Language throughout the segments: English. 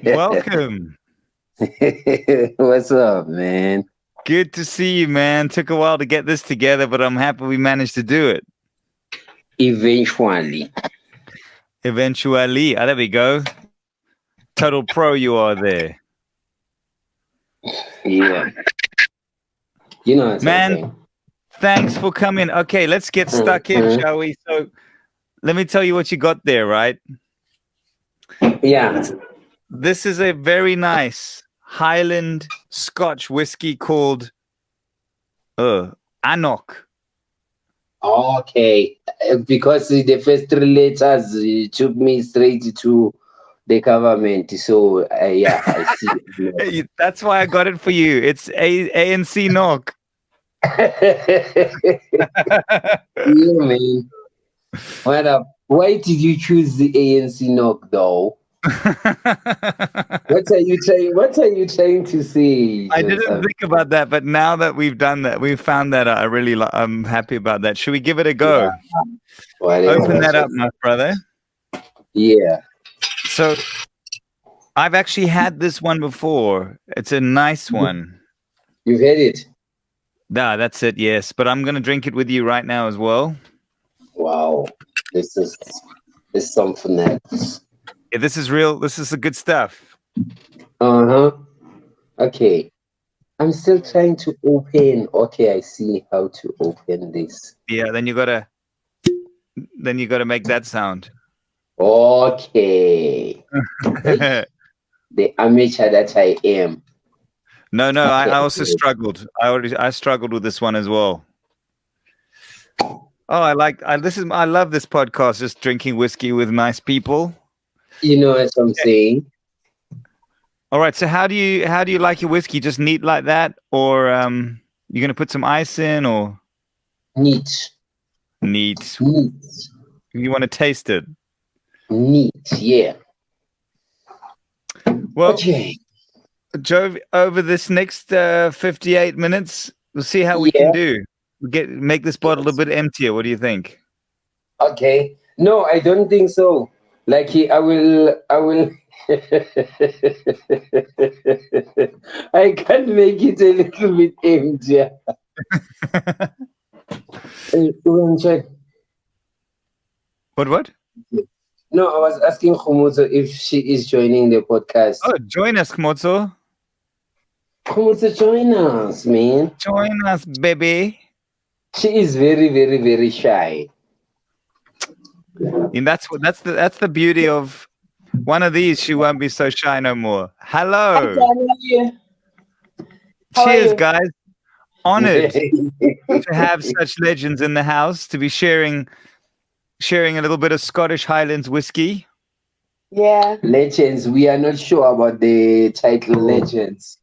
Welcome. What's up, man? Good to see you, man. Took a while to get this together, but I'm happy we managed to do it. Eventually. Eventually. There we go. Total pro you are there. Yeah. You know what Man, I'm saying? thanks for coming. Okay, let's get stuck in, shall we? So let me tell you what you got there, right? Yeah. This is a very nice Highland Scotch whiskey called anCnoc. Okay. Because the first 3 letters took me straight to the government. So, yeah, I see. Hey, that's why I got it for you. It's anCnoc. Yeah, man. What up? Why did you choose the anCnoc though? What are you trying? What are you trying to say, I didn't Joseph? think about that, but now that we've done that, we've found that I'm happy about that. Should we give it a go? Whatever. Open that up, my brother. Yeah. So I've actually had this one before. It's a nice one. You've had it. That's it. Yes, but I'm gonna drink it with you right now as well. Wow. This is something else. Yeah, this is real. This is the good stuff. Uh-huh. Okay. I'm still trying to open. Okay, I see how to open this. Yeah, then you gotta make that sound. Okay. The amateur that I am. No, I also struggled. I struggled with this one as well. Oh, I love this podcast, just drinking whiskey with nice people. You know what I'm saying? All right, so how do you like your whiskey? Just neat like that, or you're gonna put some ice in, or Neat. neat? Neat. You want to taste it? Neat, yeah. Well, Okay. Jovi, over this next 58 minutes, we'll see how we can do. Make this bottle a bit emptier. What do you think? Okay. No, I don't think so. Like I will I can't make it a little bit emptier. Check. What? No, I was asking Kgmotso if she is joining the podcast. Oh, join us, Kgmotso. Kgmotso, join us, man. Join us, baby. She is very, very, very shy. And that's the beauty of one of these. She won't be so shy no more. Hello. Cheers, guys. Honored to have such legends in the house, to be sharing a little bit of Scottish Highlands whiskey. Yeah. Legends. We are not sure about the title legends.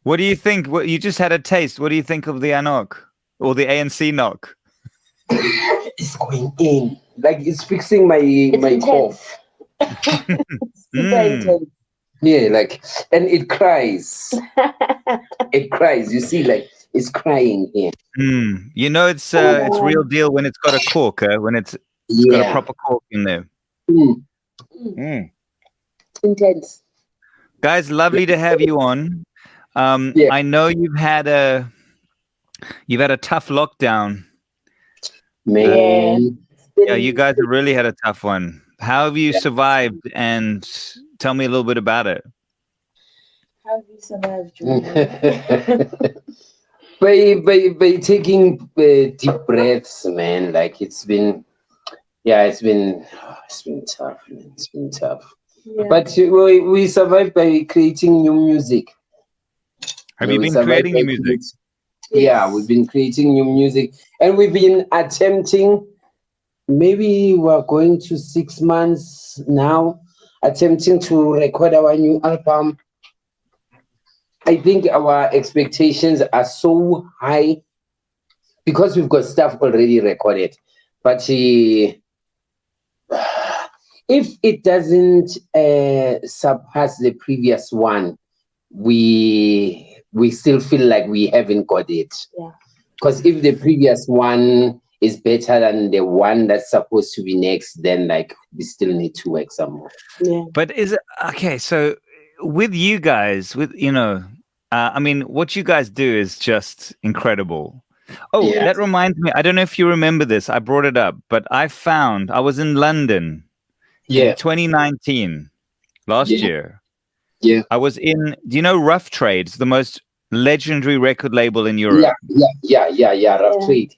What do you think? What you just had a taste. What do you think of the anCnoc or the anCnoc? It's going in. Like it's fixing my cough. Yeah, like, and it cries. It cries. You see, like it's crying here. You know, it's real deal when it's got a cork. When it's got a proper cork in there. Intense. Guys, lovely to have you on. I know you've had a tough lockdown. Man. Yeah, you guys have really had a tough one. How have you survived? And tell me a little bit about it. How have you survived, by taking deep breaths, man. Like it's been tough. It's been tough. Yeah. But we survived by creating new music. Have you been creating new music? Yeah, we've been creating new music, and we've been attempting. Maybe we're going to 6 months now, attempting to record our new album. I think our expectations are so high because we've got stuff already recorded. But if it doesn't surpass the previous one, we still feel like we haven't got it. Yeah. Because if the previous one is better than the one that's supposed to be next, then like we still need to work some more. Yeah. But is it okay? So with you guys, I mean, what you guys do is just incredible. Oh, Yeah. that reminds me. I don't know if you remember this. I brought it up, but I was in London in 2019, last year. Yeah. I was in, do you know Rough Trades, the most legendary record label in Europe? Yeah. Rough Trade.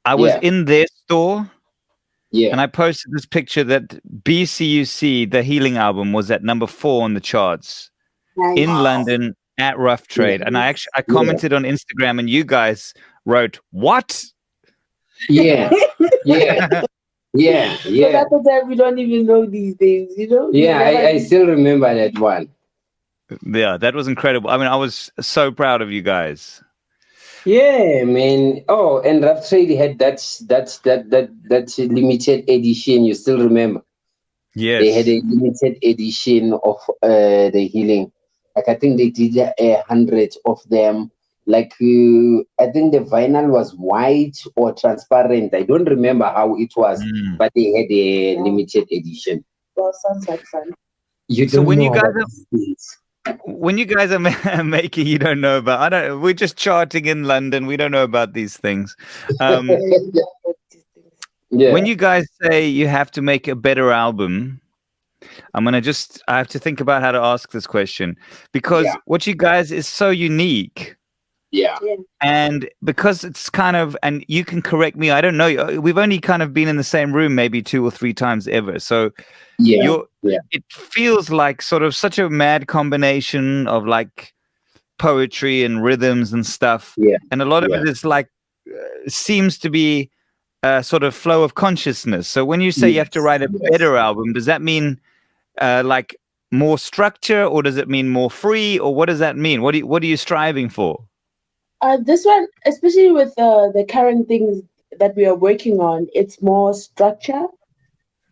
I was in their store. Yeah. And I posted this picture that BCUC, the Healing album, was at number 4 on the charts in London at Rough Trade. Yeah. And I commented on Instagram, and you guys wrote, "What?" Yeah. Yeah. Yeah. But at the time, we don't even know these things, you know? Yeah, I still remember that one. Yeah, that was incredible. I mean, I was so proud of you guys. Yeah, man. Oh, and Rough Trade had that limited edition. You still remember? Yes. They had a limited edition of the Healing. Like I think they did 100 of them. Like I think the vinyl was white or transparent. I don't remember how it was, but they had a limited edition. Well, sounds like fun. When you guys are making, you don't know about. We're just charting in London. We don't know about these things. When you guys say you have to make a better album, I have to think about how to ask this question, because what you guys is so unique. Yeah. And because it's kind of, and you can correct me, I don't know. We've only kind of been in the same room maybe 2 or 3 times ever. So it feels like sort of such a mad combination of like poetry and rhythms and stuff. Yeah. And a lot of it is like, seems to be a sort of flow of consciousness. So when you say you have to write a better album, does that mean like more structure, or does it mean more free, or what does that mean? What are you striving for? This one, especially with the current things that we are working on, it's more structure.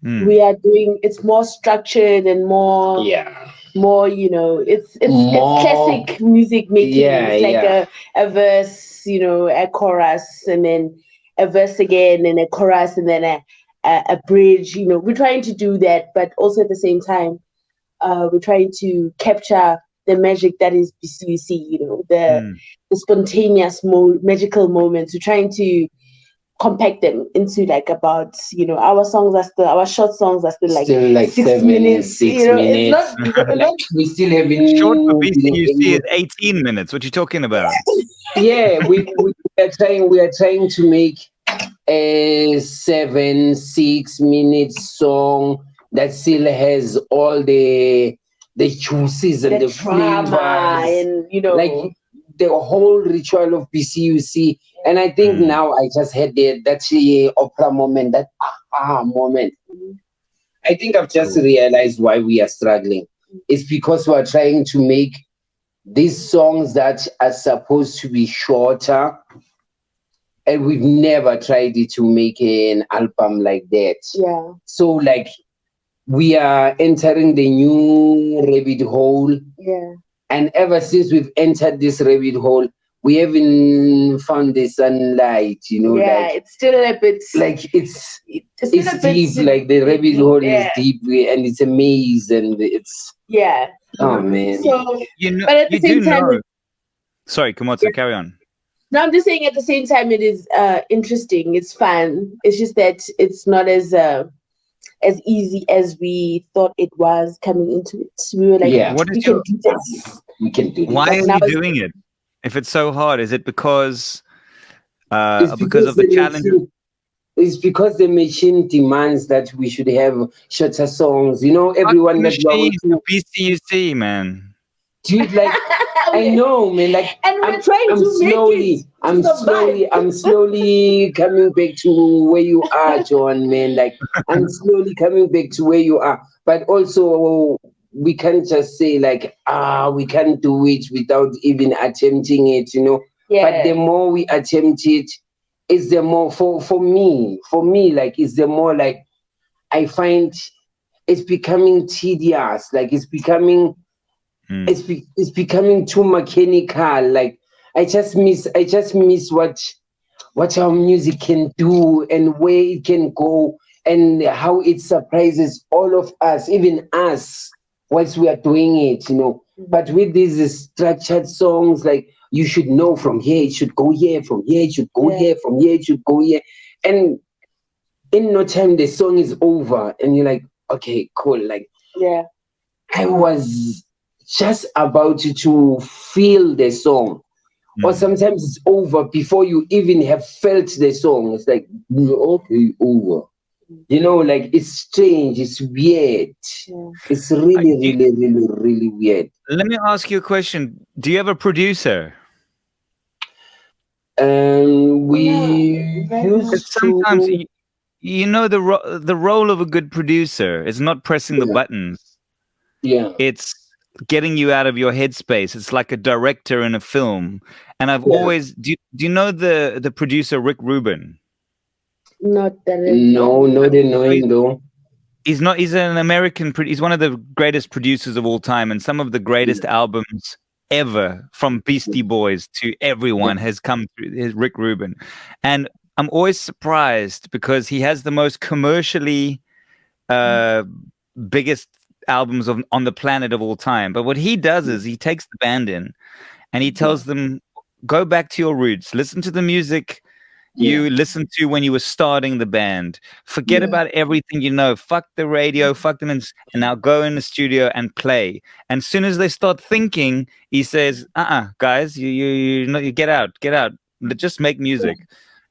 It's more structured and more, you know, it's classic music making. It's like a verse, you know, a chorus, and then a verse again, and a chorus, and then a bridge. You know, we're trying to do that, but also at the same time, we're trying to capture the magic that is BCUC, you know, the spontaneous magical moments. We're trying to compact them into like about, you know, our short songs are still like 6 minutes. 6 you know, minutes. It's not We still have been short for BCUC is 18 minutes. What are you talking about? Yeah, we are trying to make a 6 minutes song that still has all the juices and the flavors, and you know, like the whole ritual of BCUC. And I think now I just had that opera moment, that aha moment. I think I've just realized why we are struggling. It's because we are trying to make these songs that are supposed to be shorter, and we've never tried it to make an album like that. Yeah. So like we are entering the new rabbit hole. Yeah. And ever since we've entered this rabbit hole, we haven't found the sunlight, you know. Yeah, like, it's still a bit like it's deep, like the rabbit hole is deep, and it's a maze, and it's oh man. So, you know, but at the same time, sorry, Kgmotso, carry on. No, I'm just saying at the same time it is interesting, it's fun. It's just that it's not as easy as we thought it was coming into it. We were like, we can do this. We can do this. Why are you doing it? If it's so hard, is it because of the challenge? It's because the machine demands that we should have shorter songs. You know, everyone that BCUC, man. Dude, like I know, man. Like, and we're trying to make it. I'm slowly coming back to where you are, John, man. Like, I'm slowly coming back to where you are. But also, we can't just say like, we can't do it without even attempting it, you know. Yeah. But the more we attempt it, it's the more for me, like it's the more like I find it's becoming tedious. Like it's becoming it's becoming too mechanical. Like I just miss what our music can do and where it can go and how it surprises all of us, even us. whilst we are doing it, you know. But with these structured songs, like you should know from here it should go here, from here it should go here, from here it should go here, and in no time the song is over, and you're like, okay, cool. Like, I was just about to feel the song, or sometimes it's over before you even have felt the song. It's like, okay, over. You know, like it's strange, it's weird. It's really weird. Let me ask you a question. Do you have a producer? We used sometimes to. You know, the role of a good producer is not pressing the buttons. Yeah. It's getting you out of your headspace. It's like a director in a film. And I've always do you know the producer Rick Rubin? Not that. No, they know him though. He's an American. He's one of the greatest producers of all time, and some of the greatest albums ever, from Beastie Boys to everyone, has come through his Rick Rubin. And I'm always surprised because he has the most commercially biggest albums on the planet of all time. But what he does is he takes the band in and he tells them, go back to your roots, listen to the music you listened to when you were starting the band. Forget about everything you know. Fuck the radio, fuck them, and now go in the studio and play. And as soon as they start thinking, he says, guys, you get out. Just make music.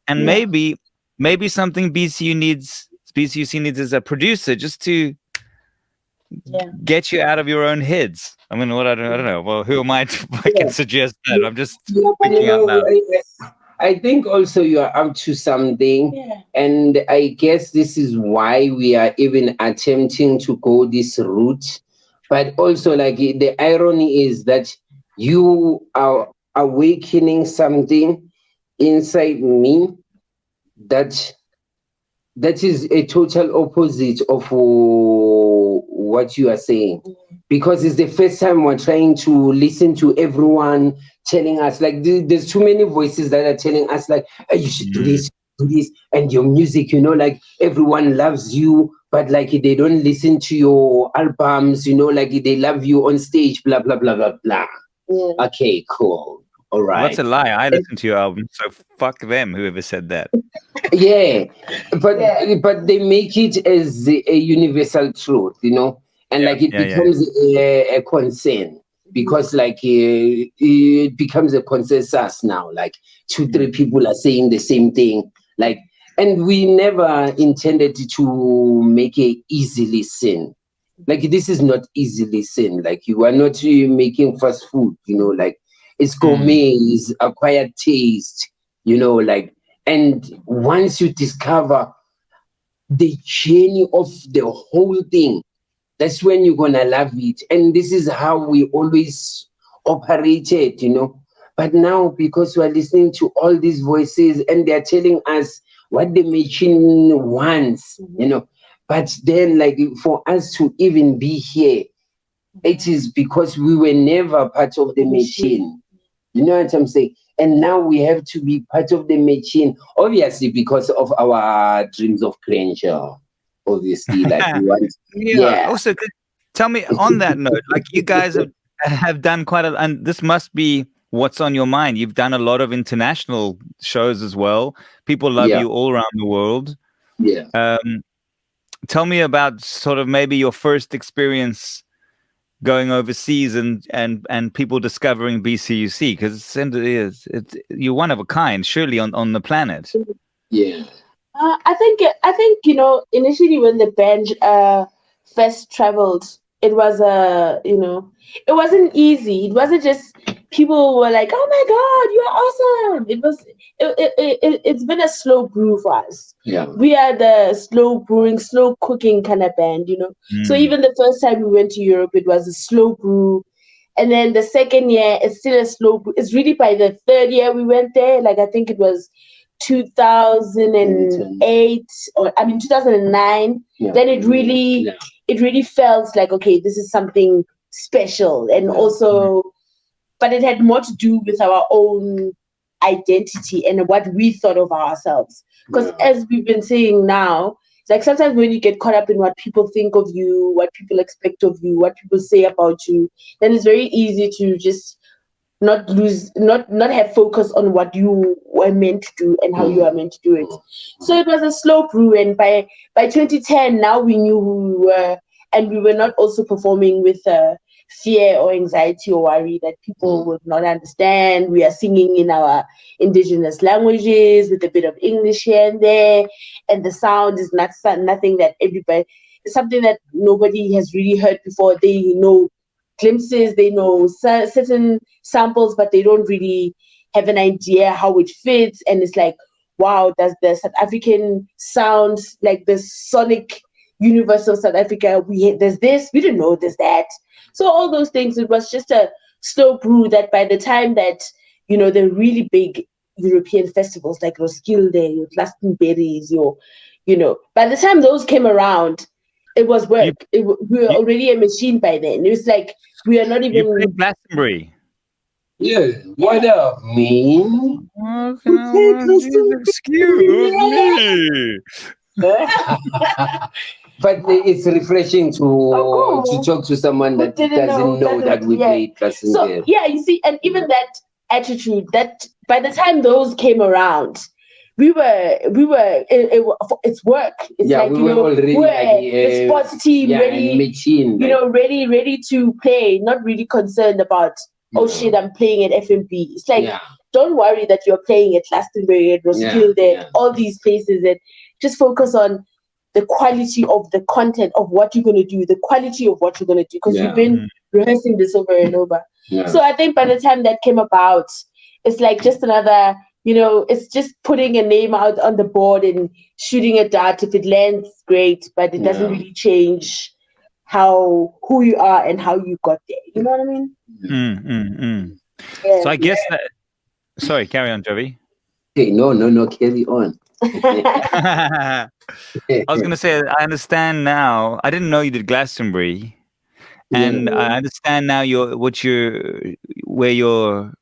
And maybe something BCUC needs as a producer, just to get you out of your own heads. I mean, I don't know. Well, who am I I can suggest that? I'm just thinking out loud. I think also you are up to something, and I guess this is why we are even attempting to go this route. But also, like, the irony is that you are awakening something inside me that is a total opposite of what you are saying, because it's the first time we're trying to listen to everyone telling us, like, there's too many voices that are telling us, like, hey, you should do this, and your music, you know, like, everyone loves you, but like they don't listen to your albums, you know, like they love you on stage, blah blah blah blah blah. Okay, cool. All right. Well, that's a lie. I listen to your album, so fuck them, whoever said that. But they make it as a universal truth, you know, and like it becomes a concern, because like it becomes a consensus now. Like 2-3 people are saying the same thing, like, and we never intended to make it easy listen. Like, this is not easy listen. Like, you are not making fast food, you know, like, it's gourmet, it's acquired taste, you know, like, and once you discover the journey of the whole thing, that's when you're gonna love it. And this is how we always operated, you know. But now, because we're listening to all these voices and they're telling us what the machine wants, you know, but then, like, for us to even be here, it is because we were never part of the machine. You know what I'm saying? And now we have to be part of the machine, obviously, because of our dreams of grandeur. Obviously, like, we want. Also, tell me on that note, like, you guys have done quite a, and this must be what's on your mind. You've done a lot of international shows as well. People love you all around the world. Tell me about sort of maybe your first experience going overseas and people discovering BCUC, because it's you're one of a kind, surely, on the planet. I think you know, initially when the band first traveled, it was it wasn't easy. It wasn't just people were like, oh my god, you are awesome. It was it's been a slow brew for us. We are the slow brewing, slow cooking kind of band, you know. So even the first time we went to Europe, it was a slow brew, and then the second year it's still a slow brew. It's really by the third year we went there, like I think it was 2008 or 2009. Then it really felt like, okay, this is something special, and also, but it had more to do with our own identity and what we thought of ourselves. Because as we've been saying now, It's like sometimes when you get caught up in what people think of you, what people expect of you, what people say about you, then it's very easy to just not have focus on what you were meant to do and how you are meant to do it. So it was a slow brew, and by 2010, now we knew who we were, and we were not also performing with fear or anxiety or worry that people would not understand. We are singing in our indigenous languages with a bit of English here and there, and the sound is nothing that everybody. It's something that nobody has really heard before. They know glimpses, they know certain samples, but they don't really have an idea how it fits. And it's like, wow, does the South African sound, like the sonic universe of South Africa, there's this, we didn't know there's that. So all those things, it was just a slow brew that by the time that, the really big European festivals like Roskilde, your Glastonbury's, by the time those came around, it was work. We were already a machine by then. It was like, we are not even... You played Glastonbury. Yeah, what up, man? Excuse me. But it's refreshing to talk to someone that doesn't know that we played Glastonbury. So you see, and even that attitude, that by the time those came around, we were it's work. It's like, we were already the sports team ready, machine, ready to play, not really concerned about, oh shit, I'm playing at FMB. It's like, don't worry that you're playing at Glastonbury, at Roskilde, all these places, and just focus on the quality of the content of what you're going to do, the quality of what you're going to do, because you've been rehearsing this over and over. So I think by the time that came about, it's like just another, it's just putting a name out on the board and shooting a dart. If it lands, great, but it doesn't really change who you are and how you got there. You know what I mean? So I guess that... Sorry, carry on, Jovi. Hey, no, carry on. I was going to say, I understand now. I didn't know you did Glastonbury, and I understand now where your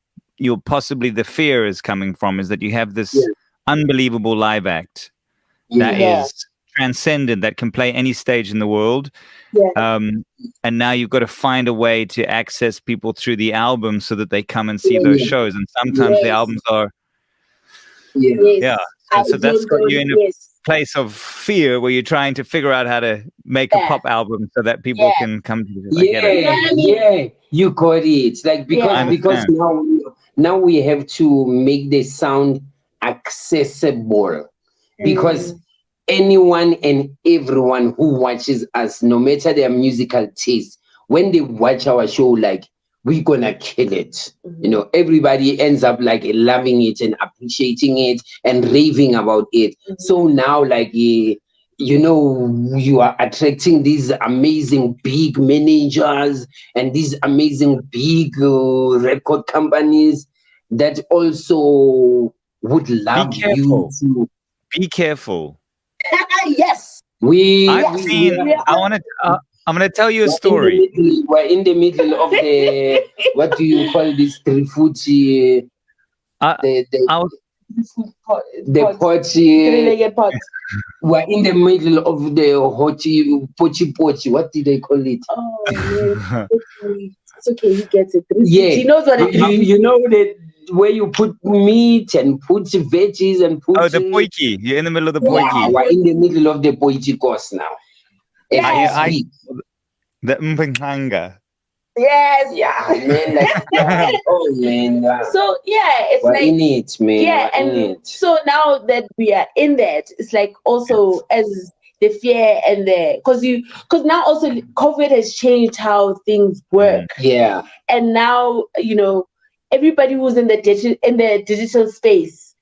possibly the fear is coming from, is that you have this unbelievable live act that is transcendent, that can play any stage in the world. And now you've got to find a way to access people through the album so that they come and see those shows. And sometimes the albums are so that's got you in a place of fear where you're trying to figure out how to make a pop album so that people can come to it. You got it. Like, because now we have to make the sound accessible, because anyone and everyone who watches us, no matter their musical taste, when they watch our show, like, we're gonna kill it. Everybody ends up like loving it and appreciating it and raving about it. So now, like, you are attracting these amazing big managers and these amazing big record companies that also would love you to be careful. Yes. I'm going to tell you a story. We're in the middle of the, what do you call this, 3-foot, pot. We're in the middle of the pochi. What did they call it? Oh, man. It's okay, he gets it. He knows what it is. You know that where you put meat and put veggies and put... Oh, the poiki. You're in the middle of the poiki. We're in the middle of the poiki course now. The mpanga. Yes, man. Oh man. So it's we're like in it, man. Yeah, and so now that we are in that, it's like also as the fear and because now also COVID has changed how things work. Yeah. And now everybody who's in the digital space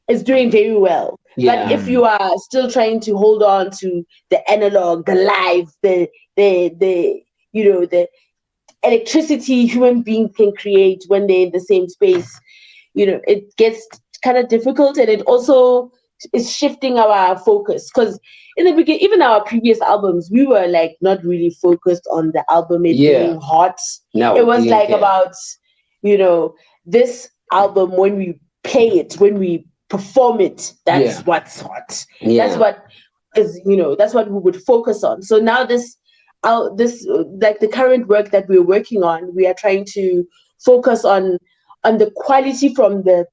is doing very well. Yeah. But if you are still trying to hold on to the analog, the live, the electricity human beings can create when they're in the same space, it gets kind of difficult, and it also is shifting our focus. Because in the beginning, even our previous albums, we were like not really focused on the album being hot. No, it was about this album, when we play it, when we perform it, that's what's hot. That's what is, that's what we would focus on. So now this like the current work that we're working on, we are trying to focus on the quality from the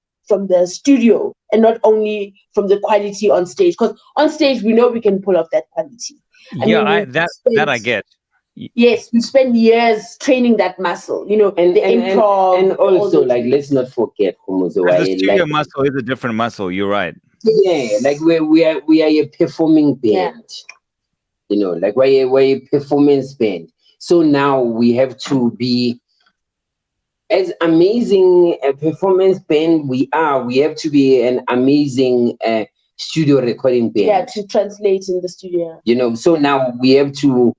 studio, and not only from the quality on stage, because on stage we know we can pull off that quality. That I get. Yes, we spend years training that muscle, the improv, and also like let's not forget, the studio muscle is a different muscle. You're right. Yeah, like we are a performing band. Yeah. Like we're a performance band. So now we have to be as amazing a performance band we are. We have to be an amazing studio recording band. Yeah, to translate in the studio. So now we have to,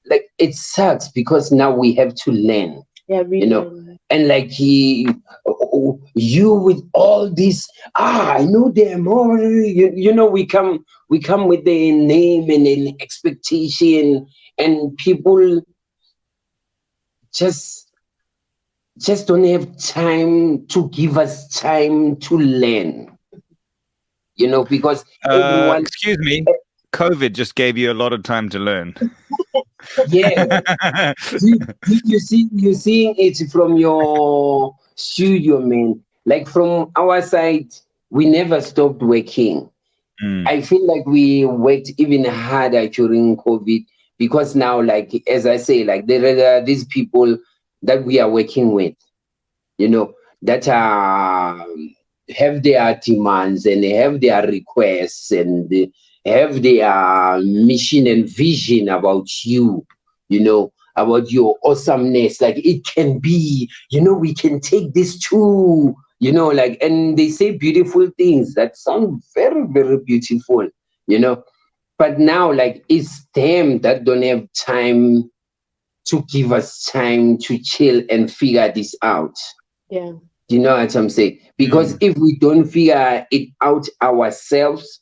like, it sucks because now we have to learn. Yeah, really. And like you with all this, I know them all. We come with the name and an expectation, and people just don't have time to give us time to learn. Because everyone. Excuse me, COVID just gave you a lot of time to learn. Yeah, you're seeing it from your studio, man. Like from our side, we never stopped working. I feel like we worked even harder during COVID, because now, like, as I say, like there are these people that we are working with, that have their demands and they have their requests and they have their mission and vision about you, about your awesomeness. Like, it can be, we can take this too, like, and they say beautiful things that sound very, very beautiful, but now, like, it's them that don't have time to give us time to chill and figure this out. Yeah. You know what I'm saying? Because if we don't figure it out ourselves,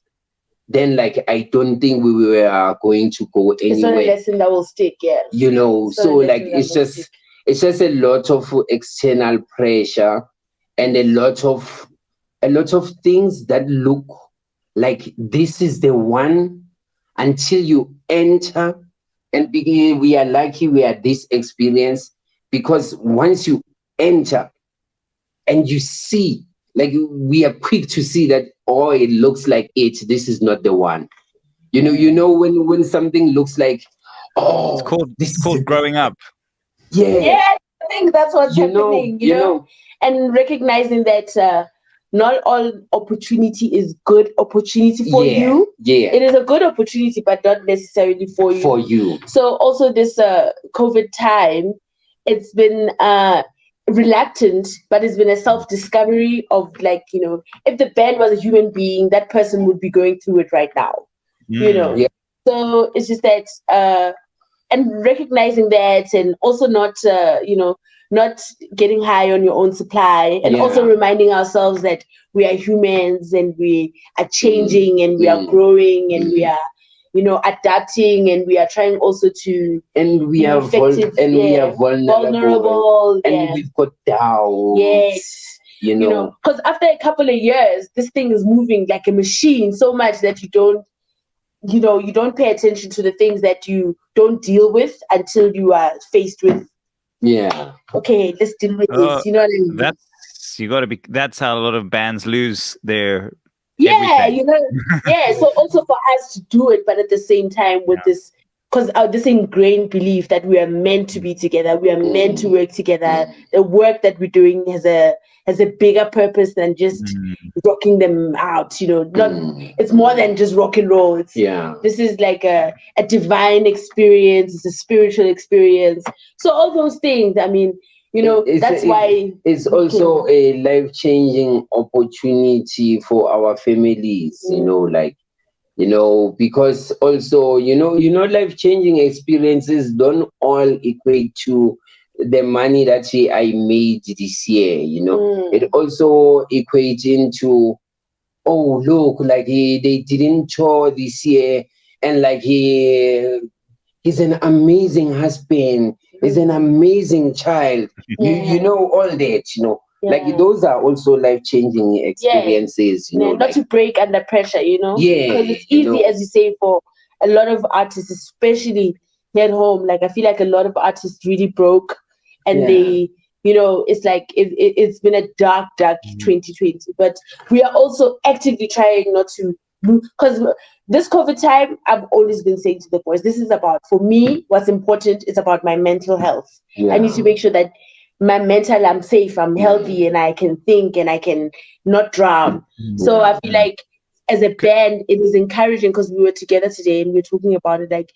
then, like, I don't think we were going to go anywhere. It's not a lesson that will stick, yeah. So like it's just a lot of external pressure and a lot of things that look like this is the one until you enter and begin. We are lucky we had this experience, because once you enter and you see, like, we are quick to see that, oh, it looks like this is not the one. When something looks like, oh, it's called growing up. Yeah, I think that's what's happening, and recognizing that not all opportunity is good opportunity for you. Yeah. It is a good opportunity, but not necessarily for you. So also this COVID time, it's been reluctant, but it's been a self-discovery of, like, if the band was a human being, that person would be going through it right now. Yeah. So it's just that and recognizing that, and also not not getting high on your own supply, and also reminding ourselves that we are humans and we are changing and we are growing and we are adapting, and we are trying also to, and we are effective, we are vulnerable, and we've got doubts. Yes. Because after a couple of years, this thing is moving like a machine so much that you don't pay attention to the things that you don't deal with until you are faced with. Yeah. Okay, let's deal with this. You know what I mean? That's how a lot of bands lose their. Yeah, everything. So also for us to do it, but at the same time with this, because this ingrained belief that we are meant to be together, we are meant to work together. The work that we're doing has a bigger purpose than just rocking them out. It's more than just rock and roll. This is like a divine experience. It's a spiritual experience. So all those things. I mean, that's why it's also a life-changing opportunity for our families. Because also, life-changing experiences don't all equate to the money that I made this year. It also equates into, oh, look, like they didn't tour this year, and like he's an amazing husband, he's an amazing child. You know all that, Like those are also life-changing experiences, you know. Not to break under pressure, you know. Yeah. Because it's easy, as you say, for a lot of artists, especially here at home. Like, I feel like a lot of artists really broke, and they, you know, it's like it's been a dark 2020. But we are also actively trying not to move, because this COVID time, I've always been saying to the boys, this is about, for me, what's important is about my mental health. I need to make sure that my mental, I'm safe, I'm healthy, and I can think, and I can not drown. So I feel like as a band, it is encouraging, because we were together today and we were talking about it. Like,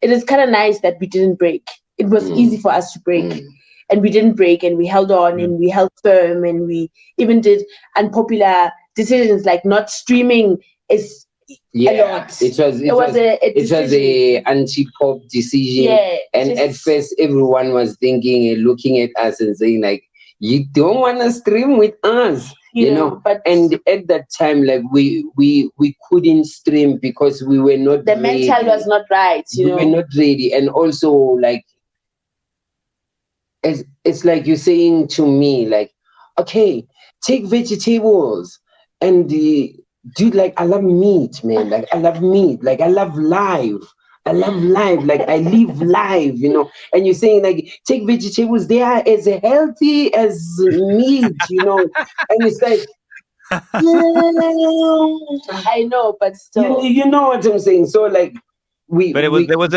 it is kind of nice that we didn't break. It was easy for us to break, and we didn't break, and we held on, and we held firm, and we even did unpopular decisions like not streaming is a lot. It was a anti-pop decision, and at first everyone was thinking and looking at us and saying like, you don't want to stream with us, you know. But and at that time, like we couldn't stream because we were not the ready. mental was not right, you know. We were not ready, and also like it's like you're saying to me like, okay, take vegetables and dude, like, I love meat, man. Like, I love meat. Like, I love life. Like, I live life, you know. And you're saying, like, take vegetables. They are as healthy as meat, you know. And it's like, I know, but still. You know what I'm saying? So, like, there was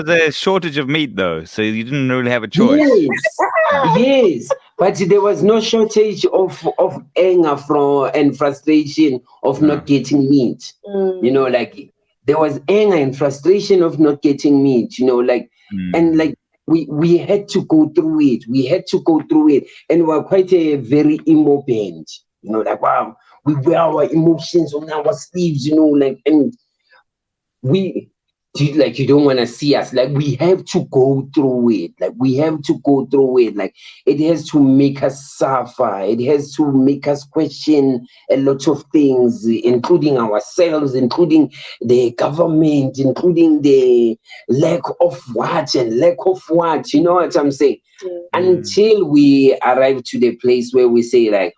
a shortage of meat, though. So you didn't really have a choice. Yes. But there was no shortage of anger and frustration of not getting meat. You know, like there was anger and frustration of not getting meat, you know, like and like we had to go through it. And we're quite a very emo band, you know, like wow, we wear our emotions on our sleeves, you know, like, and you don't want to see us. Like, we have to go through it. Like, it has to make us suffer. It has to make us question a lot of things, including ourselves, including the government, including the lack of what. You know what I'm saying? Until we arrive to the place where we say, like,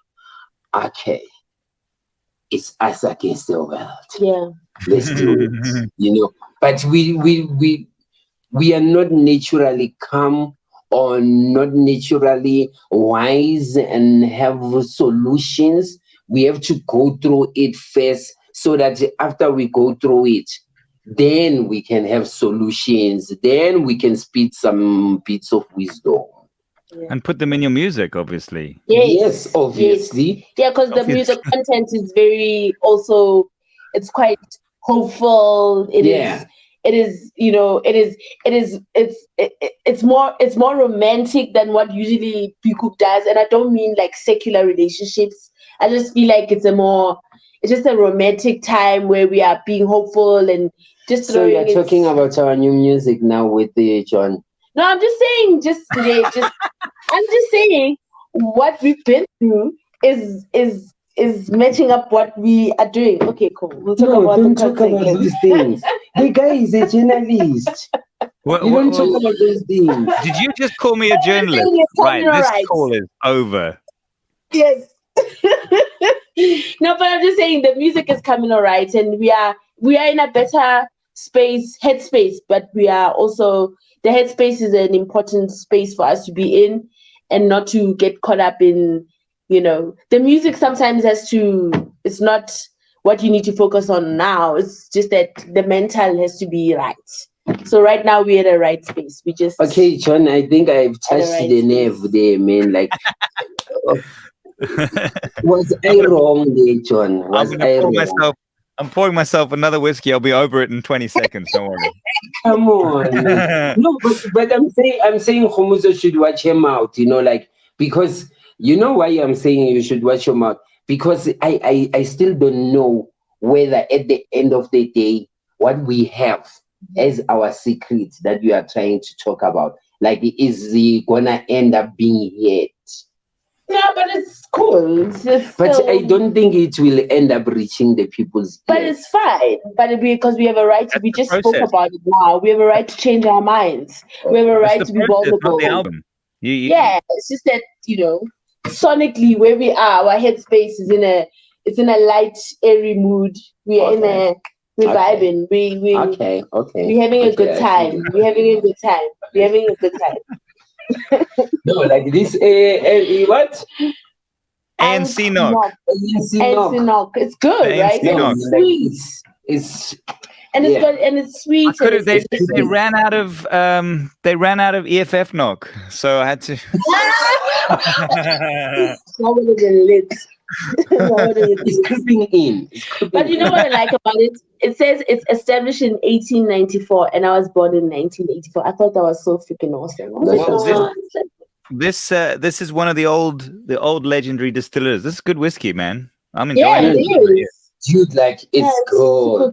okay, it's us against the world. Yeah. Let's do it. You know. But we are not naturally calm or not naturally wise and have solutions. We have to go through it first, so that after we go through it, then we can have solutions. Then we can spit some bits of wisdom. And put them in your music, obviously. Yes, obviously. Yeah, because the music content is very also, it's quite hopeful. It's more romantic than what usually BCUC does. And I don't mean like secular relationships. I just feel like it's just a romantic time where we are being hopeful and just throwing. So you're talking about our new music now with John? No, I'm just saying, I'm just saying what we've been through is matching up what we are doing. Okay, cool. We'll talk about those things. The guy is a journalist. You don't talk about those things. Did you just call me a journalist? Right, this call is over. Yes. No, but I'm just saying the music is coming all right, and we are in a better headspace, but we are also, the headspace is an important space for us to be in, and not to get caught up in, you know, the music sometimes it's not what you need to focus on now. It's just that the mental has to be right. So right now we're at the right space. We just... Okay, John, I think I've touched the nerve there, man. Like, was I wrong there, John? I'm pouring myself another whiskey. I'll be over it in 20 seconds. Don't worry. Come on. No, but I'm saying Kgmotso should watch him out, you know, like, because you know why I'm saying you should watch him out? Because I still don't know whether at the end of the day, what we have as our secret that we are trying to talk about, like, is he gonna end up being hit? No, but it's cool. But I don't think it will end up reaching the people's But ears. It's fine. But because we have a right to, we just spoke about it now. We have a right to change our minds. We have a right to be vulnerable. The album. Yeah, it's just that, you know, sonically where we are, our headspace is in a light, airy mood. We are we're vibing. We're having a good time. We're having a good time. We're having a good time. No, like this. What? anCnoc. anCnoc. It's good, right? It's sweet. It's good and it's sweet. They ran out of EFF knock, so I had to. It's creeping in. But you know what I like about it? It says it's established in 1894, and I was born in 1984. I thought that was so freaking awesome. This is one of the old legendary distillers. This is good whiskey, man. I'm enjoying it. It is. Dude, like it's good.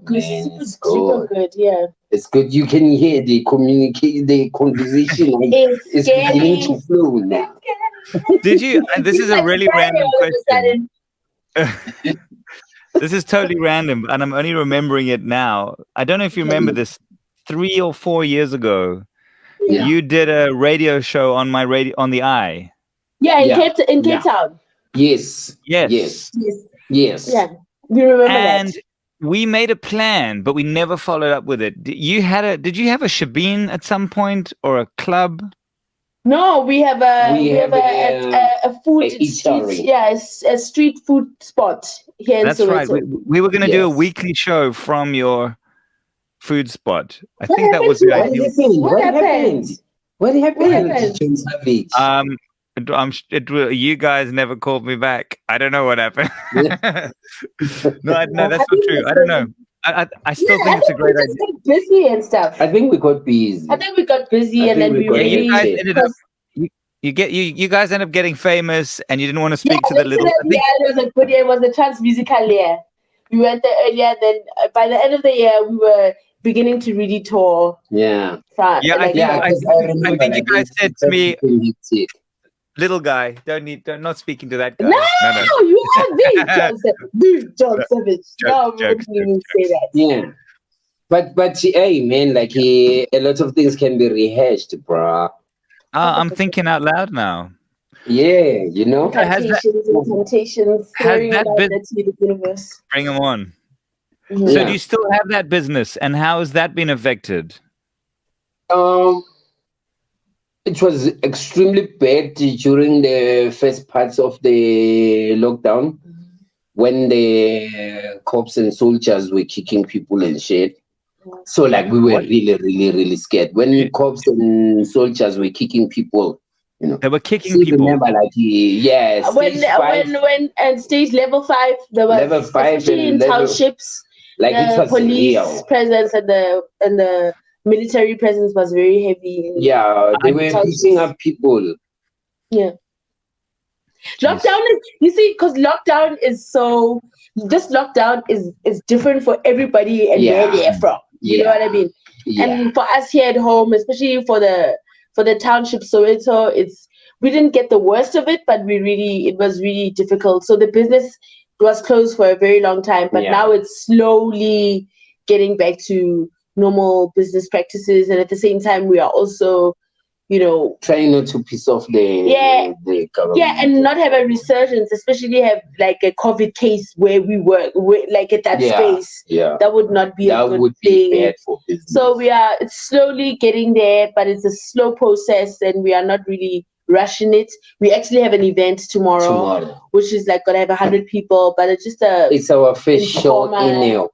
Super good. Yeah, it's good. You can hear the conversation. It's beginning to flow now. Did you? And this is a really random question. This is totally random, and I'm only remembering it now. I don't know if you remember this. 3 or 4 years ago, you did a radio show on my radio on the Eye. Yeah, in Cape Town. Yes. Yeah, we remember and that. We made a plan, but we never followed up with it. Did you have a shebeen at some point or a club? No, we have a food street, a street food spot here in Soweto. That's right. We were going to do a weekly show from your food spot. I think that was the idea. What happened? You guys never called me back. I don't know what happened. No, that's not true. I don't know. I still think it's a great idea. Got busy and stuff. I think we got busy. And then we you guys ended up. You guys ended up getting famous, and you didn't want to speak to the little. It was a trans-musical year. We went there earlier. Then by the end of the year, we were beginning to really tour. I think you guys said to me, "Little guy, not speaking to that guy." No, you are big John Savage. No, we wouldn't even say that. Yeah, but hey, man, like a lot of things can be rehashed, bruh. I'm thinking out loud now. Yeah, you know. Temptations. Bring them on. Mm-hmm. So do you still have that business, and how has that been affected? It was extremely bad during the first parts of the lockdown, when the cops and soldiers were kicking people and shit. So like we were really, really, really scared when cops and soldiers were kicking people. You know, they were kicking people. Remember, like when stage level 5, there was level 5 especially in townships. Like it was police real. presence and the military presence was very heavy. They were beating up people. Yeah. Lockdown because lockdown is so. This lockdown is different for everybody and where they're from. You know what I mean? Yeah. And for us here at home, especially for the township Soweto, we didn't get the worst of it, but it was really difficult. So the business was closed for a very long time, but now it's slowly getting back to normal business practices, and at the same time we are also, trying not to piss off the government. And not have a resurgence, especially have like a COVID case where we work like at that space. That would not be a good thing. Bad for business. So it's slowly getting there, but it's a slow process, and we are not really rushing it. We actually have an event tomorrow. Which is like gonna have 100 people, but it's just it's our first show in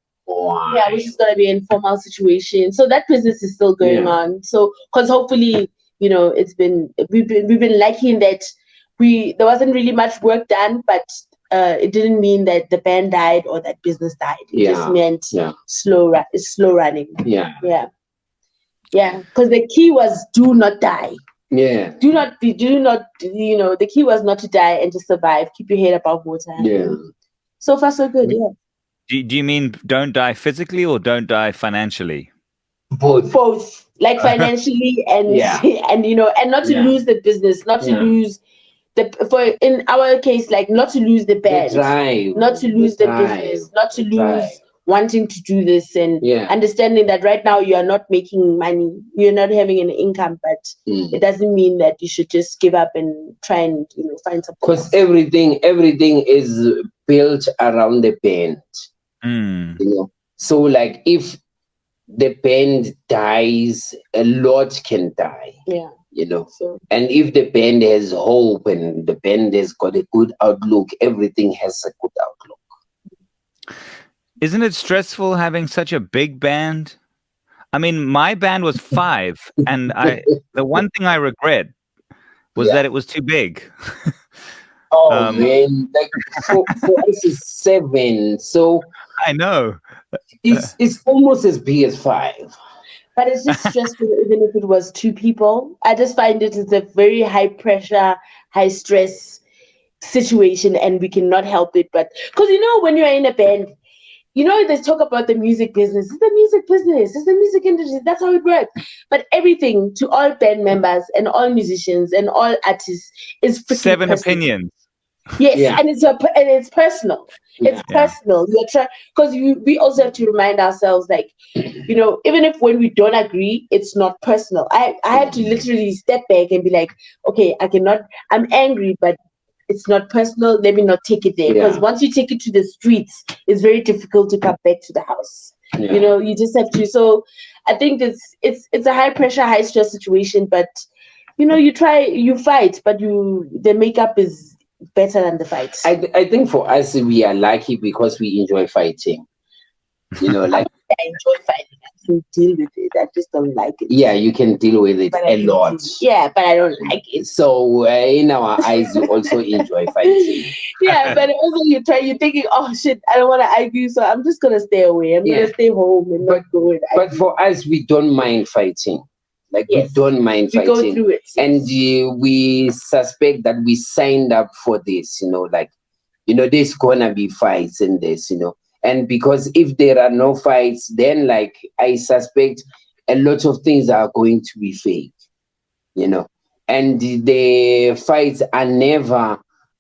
which is gonna be an informal situation. So that business is still going on. So because hopefully, we've been lucky in that there wasn't really much work done, but it didn't mean that the band died or that business died. It just meant slow running. Because the key was do not die. The key was not to die and just survive. Keep your head above water. So far so good. Do you mean don't die physically or don't die financially? Both, like financially and and not to lose the business, not to lose in our case, like not to lose the band, not to lose the business, not to lose wanting to do this and understanding that right now you are not making money, you're not having an income, but it doesn't mean that you should just give up and try and find something. Because everything is built around the band. So like if the band dies, a lot can die. So, and if the band has hope and the band has got a good outlook, everything has a good outlook. Isn't it stressful having such a big band? I mean, my band was 5, and the one thing I regret was that it was too big. Man, like for us it's 7, so I know it's almost as big as 5. But it's just stressful even if it was 2 people. I just find it is a very high pressure, high stress situation, and we cannot help it. But because when you're in a band, they talk about the music business. It's the music business. It's the music industry. That's how it works. But everything to all band members and all musicians and all artists is freaking 7 personal. opinions. Yes, and it's personal. It's personal. You're trying because we also have to remind ourselves, like, even if when we don't agree, it's not personal. I have to literally step back and be like, okay, I'm angry, but it's not personal. Let me not take it there. Because once you take it to the streets, it's very difficult to come back to the house. You just have to. So I think it's a high pressure, high stress situation. But you fight, but the makeup is better than the fight. I think for us we are lucky because we enjoy fighting. Like I enjoy fighting. I can deal with it. I just don't like it. Yeah, you can deal with it a lot. Yeah, but I don't like it. So in our eyes, you also enjoy fighting. Yeah, but also you're thinking, oh shit, I don't want to argue, so I'm just gonna stay away. I'm gonna stay home and not go and argue. But for us, we don't mind fighting. Like we don't mind fighting. We go through it. And we suspect that we signed up for this, there's gonna be fights in this, And because if there are no fights, then like I suspect a lot of things are going to be fake, And the fights are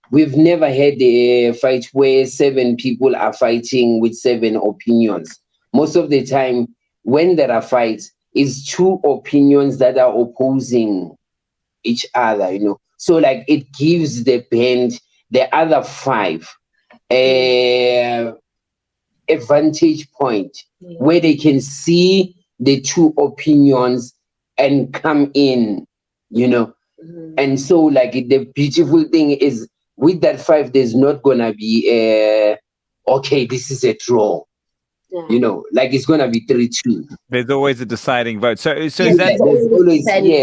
we've never had a fight where 7 people are fighting with 7 opinions. Most of the time when there are fights, it's 2 opinions that are opposing each other, So like it gives the band, the other 5, a vantage point where they can see the 2 opinions and come in, And so like the beautiful thing is with that 5, there's not gonna be okay, this is a draw. Like it's gonna be 3-2. There's always a deciding vote. So is that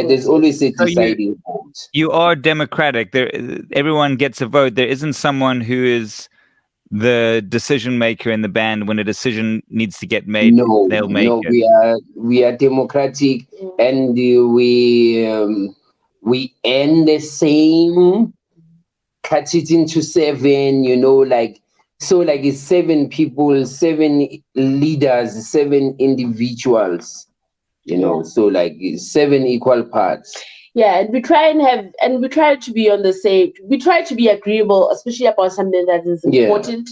there's always a so deciding vote. You are democratic. Everyone gets a vote. There isn't someone who is the decision maker in the band. When a decision needs to get made, they'll make it. We are democratic, and we earn the same. Cut it into 7, like. So like it's 7 people, 7 leaders, 7 individuals, so like it's 7 equal parts. Yeah, and we try to be on the same, we try to be agreeable, especially about something that is important.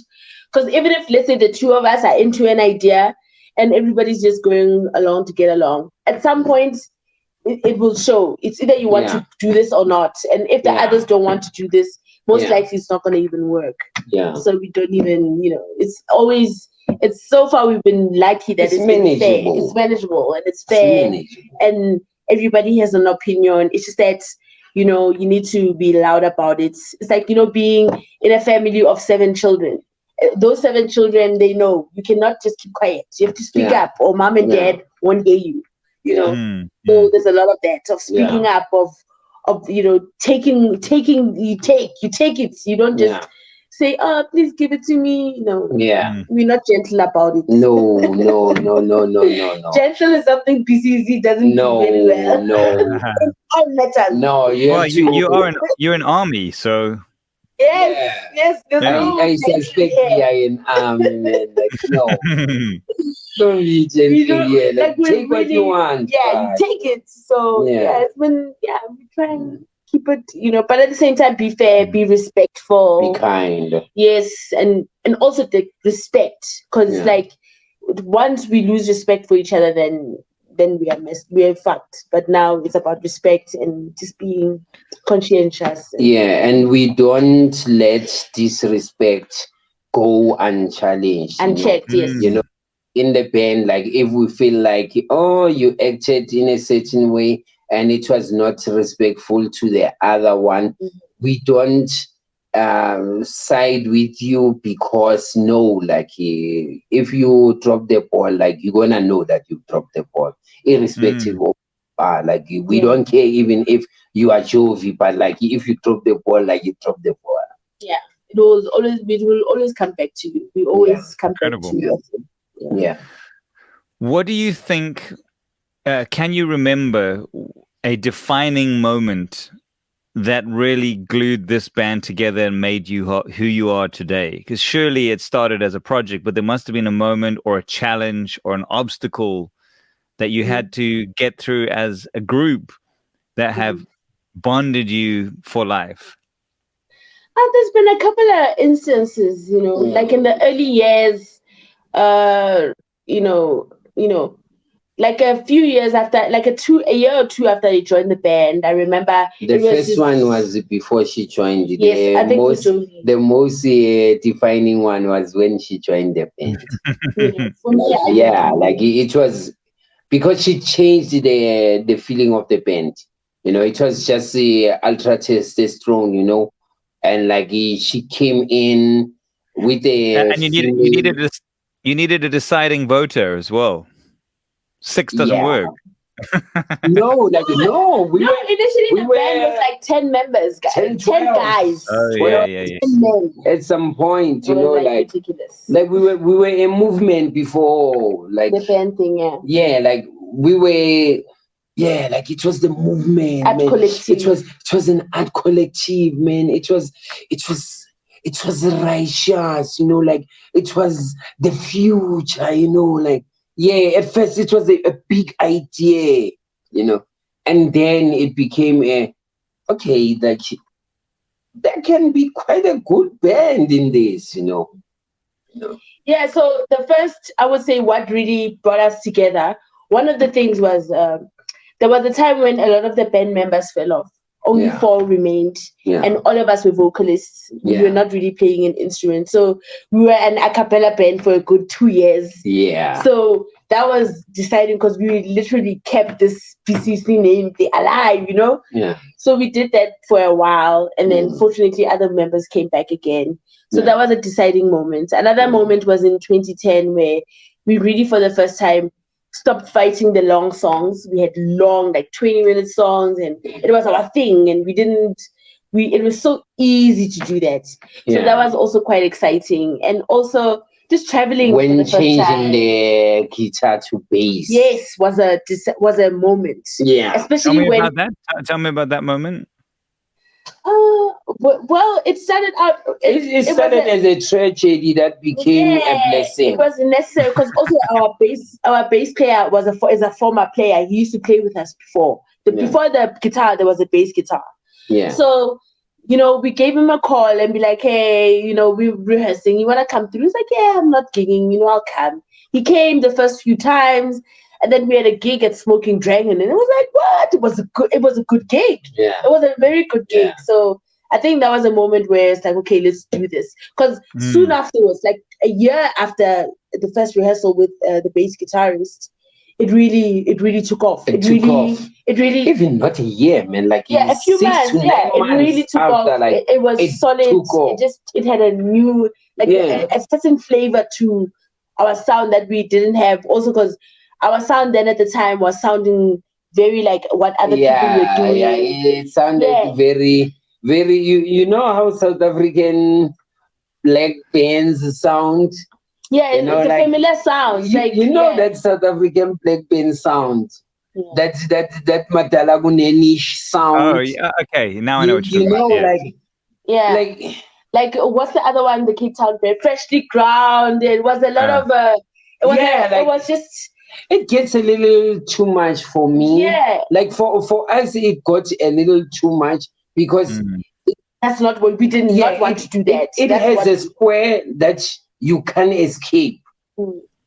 Because even if, let's say, the 2 of us are into an idea and everybody's just going along to get along, at some point it will show. It's either you want to do this or not. And if the others don't want to do this, most likely it's not going to even work. Yeah. So we don't even, it's so far we've been lucky that it's been fair. It's manageable and it's fair. And everybody has an opinion. It's just that, you need to be loud about it. It's like, being in a family of 7 children. Those 7 children, they know you cannot just keep quiet. You have to speak up or mom and dad won't hear you. So there's a lot of that, of speaking up, of taking, you take it. You don't just say, oh, please give it to me. No. Yeah. We're not gentle about it. No. Gentle is something BCUC doesn't do very well. No. All matters. No, you're an army, so. Yes. I suspect we are in army, man. Like, no. Don't be gentle here. Like, take what you want. Yeah, you take it. So we try and keep it, but at the same time, be fair, be respectful, be kind. Yes, and also the respect, because like once we lose respect for each other, then we are fucked. But now it's about respect and just being conscientious. And we don't let disrespect go unchallenged. Unchecked, yes. In the band, like if we feel like, oh, you acted in a certain way and it was not respectful to the other one, we don't side with you, because if you drop the ball, like you're gonna know that you dropped the ball, irrespective of we don't care even if you are Jovi, but like if you drop the ball, like you drop the ball. Yeah, we will always come back to you. We always come back to you. Yeah. What do you think? Can you remember a defining moment that really glued this band together and made you who you are today? Because surely it started as a project, but there must have been a moment or a challenge or an obstacle that you had to get through as a group that have bonded you for life. There's been a couple of instances, like in the early years, like a few years after, like a year or two after I joined the band, I remember the first one was before she joined. Yes, I think the most defining one was when she joined the band. Like it was because she changed the feeling of the band. It was just ultra testosterone, and like she came in with and you needed a deciding voter as well. 6 doesn't work. No. Initially the band was like 10 members, guys. 10 guys. Oh, yeah. At some point, like ridiculous. Like we were a movement before, like the band thing, like we were. Yeah, like it was the movement, art collective. It was an art collective, man. It was righteous, like it was the future, like. Yeah, at first it was a big idea, and then it became okay, like there can be quite a good band in this, Yeah, so the first, I would say, what really brought us together, one of the things was there was a time when a lot of the band members fell off. Only 4 remained, and all of us were vocalists. We were not really playing an instrument, so we were an a cappella band for a good 2 years. Yeah. So that was deciding, because we literally kept this BCUC name alive, Yeah. So we did that for a while, and then fortunately other members came back again. So that was a deciding moment. Another moment was in 2010, where we really, for the first time, stopped fighting the long songs. We had long, like 20-minute songs, and it was our thing, and it was so easy to do that. So that was also quite exciting. And also just traveling when changing the guitar to bass. Yes, was a moment. Yeah. Especially Tell me about that moment. Well, it started out. It started as a tragedy that became a blessing. It was necessary, because also our bass player is a former player. He used to play with us before. Before the guitar, there was a bass guitar. Yeah. So, we gave him a call and be like, hey, we're rehearsing. You want to come through? He's like, yeah, I'm not gigging. I'll come. He came the first few times. And then we had a gig at Smoking Dragon, and it was like, what? It was a good gig. Yeah. It was a very good gig. Yeah. So I think that was a moment where it's like, okay, let's do this. Because soon afterwards, like a year after the first rehearsal with the bass guitarist, it really took off. It really even not a year, man. Like a few months. Yeah, it really took off. Like, it was solid. It had a new a certain flavor to our sound that we didn't have. Also, because our sound then at the time was sounding very like what other people were doing. Yeah, it sounded very, very. You know how South African black bands sound. Yeah, it's a familiar sound. That South African black band sound. Yeah. That Matalagunenish sound. Oh yeah, okay. Now I know what you're talking about. Like what's the other one? The Cape Town band, Freshly Grounded. It was a lot of. It was just. It gets a little too much for me. Yeah. Like for us, it got a little too much because that's not what we didn't want to do. That it has a square that you can't escape.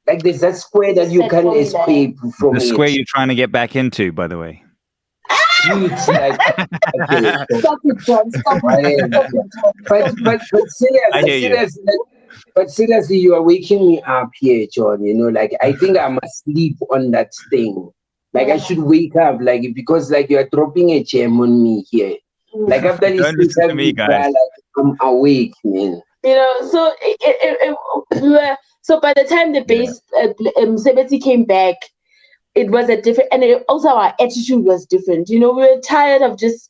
Like there's that square that you can't escape from. The square you're trying to get back into, by the way. Dude, like, okay, stop it, John. Stop it. But seriously, you are waking me up here, John. You know, like I think I must sleep on that thing. Like I should wake up, like because like you are dropping a gem on me here. Like after this, listen to me, guys. Like, I'm awake, man. You know, so so by the time the bass Sebeti came back, it was a different, and also our attitude was different. You know, we were tired of just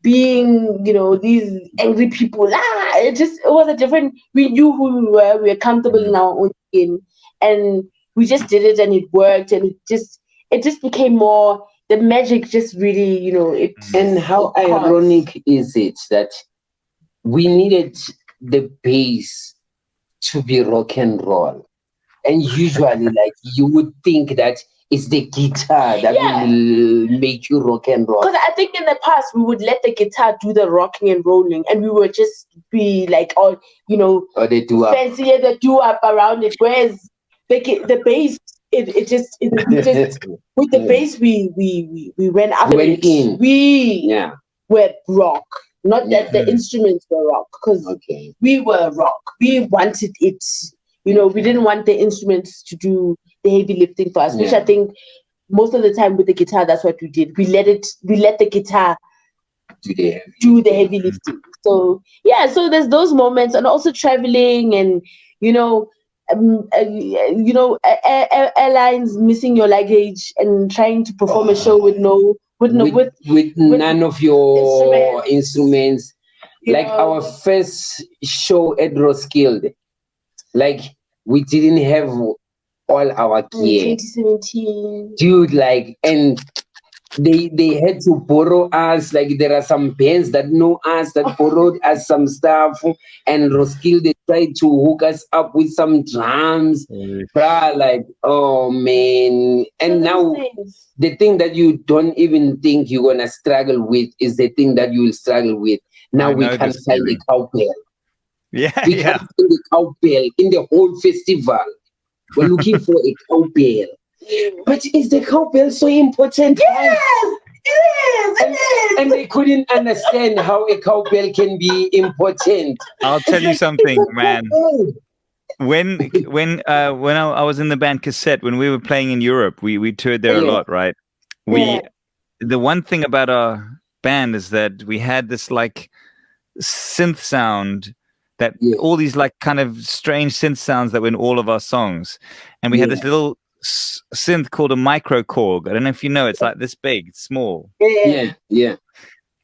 being, you know, these angry people. It was a different. We knew who we were. We were comfortable in our own skin, and we just did it, and it worked, and it just became more. The magic just really, you know, it. And how ironic is it that we needed the bass to be rock and roll, and usually, like you would think that it's the guitar that will make you rock and roll. Because I think in the past we would let the guitar do the rocking and rolling, and we would just be like, all you know, or they do up. Fancy the do up around it. Whereas the bass, it just with the bass we went up. We were rock. Not that the instruments were rock, because we were rock. We wanted it. You know, we didn't want the instruments to do the heavy lifting for us, which I think most of the time with the guitar, that's what we did. We let the guitar do the heavy lifting. So so there's those moments, and also traveling, and airlines missing your luggage and trying to perform a show with none of your instruments. Like our first show at Roskilde, like we didn't have all our gear. 2017. Dude, like, and they had to borrow us. Like there are some bands that know us that borrowed us some stuff, and Roskilde tried to hook us up with some drums. Bruh, like, oh man. And now the thing that you don't even think you're gonna struggle with is the thing that you will struggle with. Now we can't find a cowbell. We can't find a cowbell in the whole festival. We're looking for a cowbell. But is the cowbell so important? Yes, it is. And they couldn't understand how a cowbell can be important. I'll tell you something, man. When I was in the band Cassette, when we were playing in Europe, we toured there a lot, right? The one thing about our band is that we had this like synth sound that all these like kind of strange synth sounds that were in all of our songs, and we had this little synth called a microkorg. I don't know if you know, it's like this big, it's small. Yeah.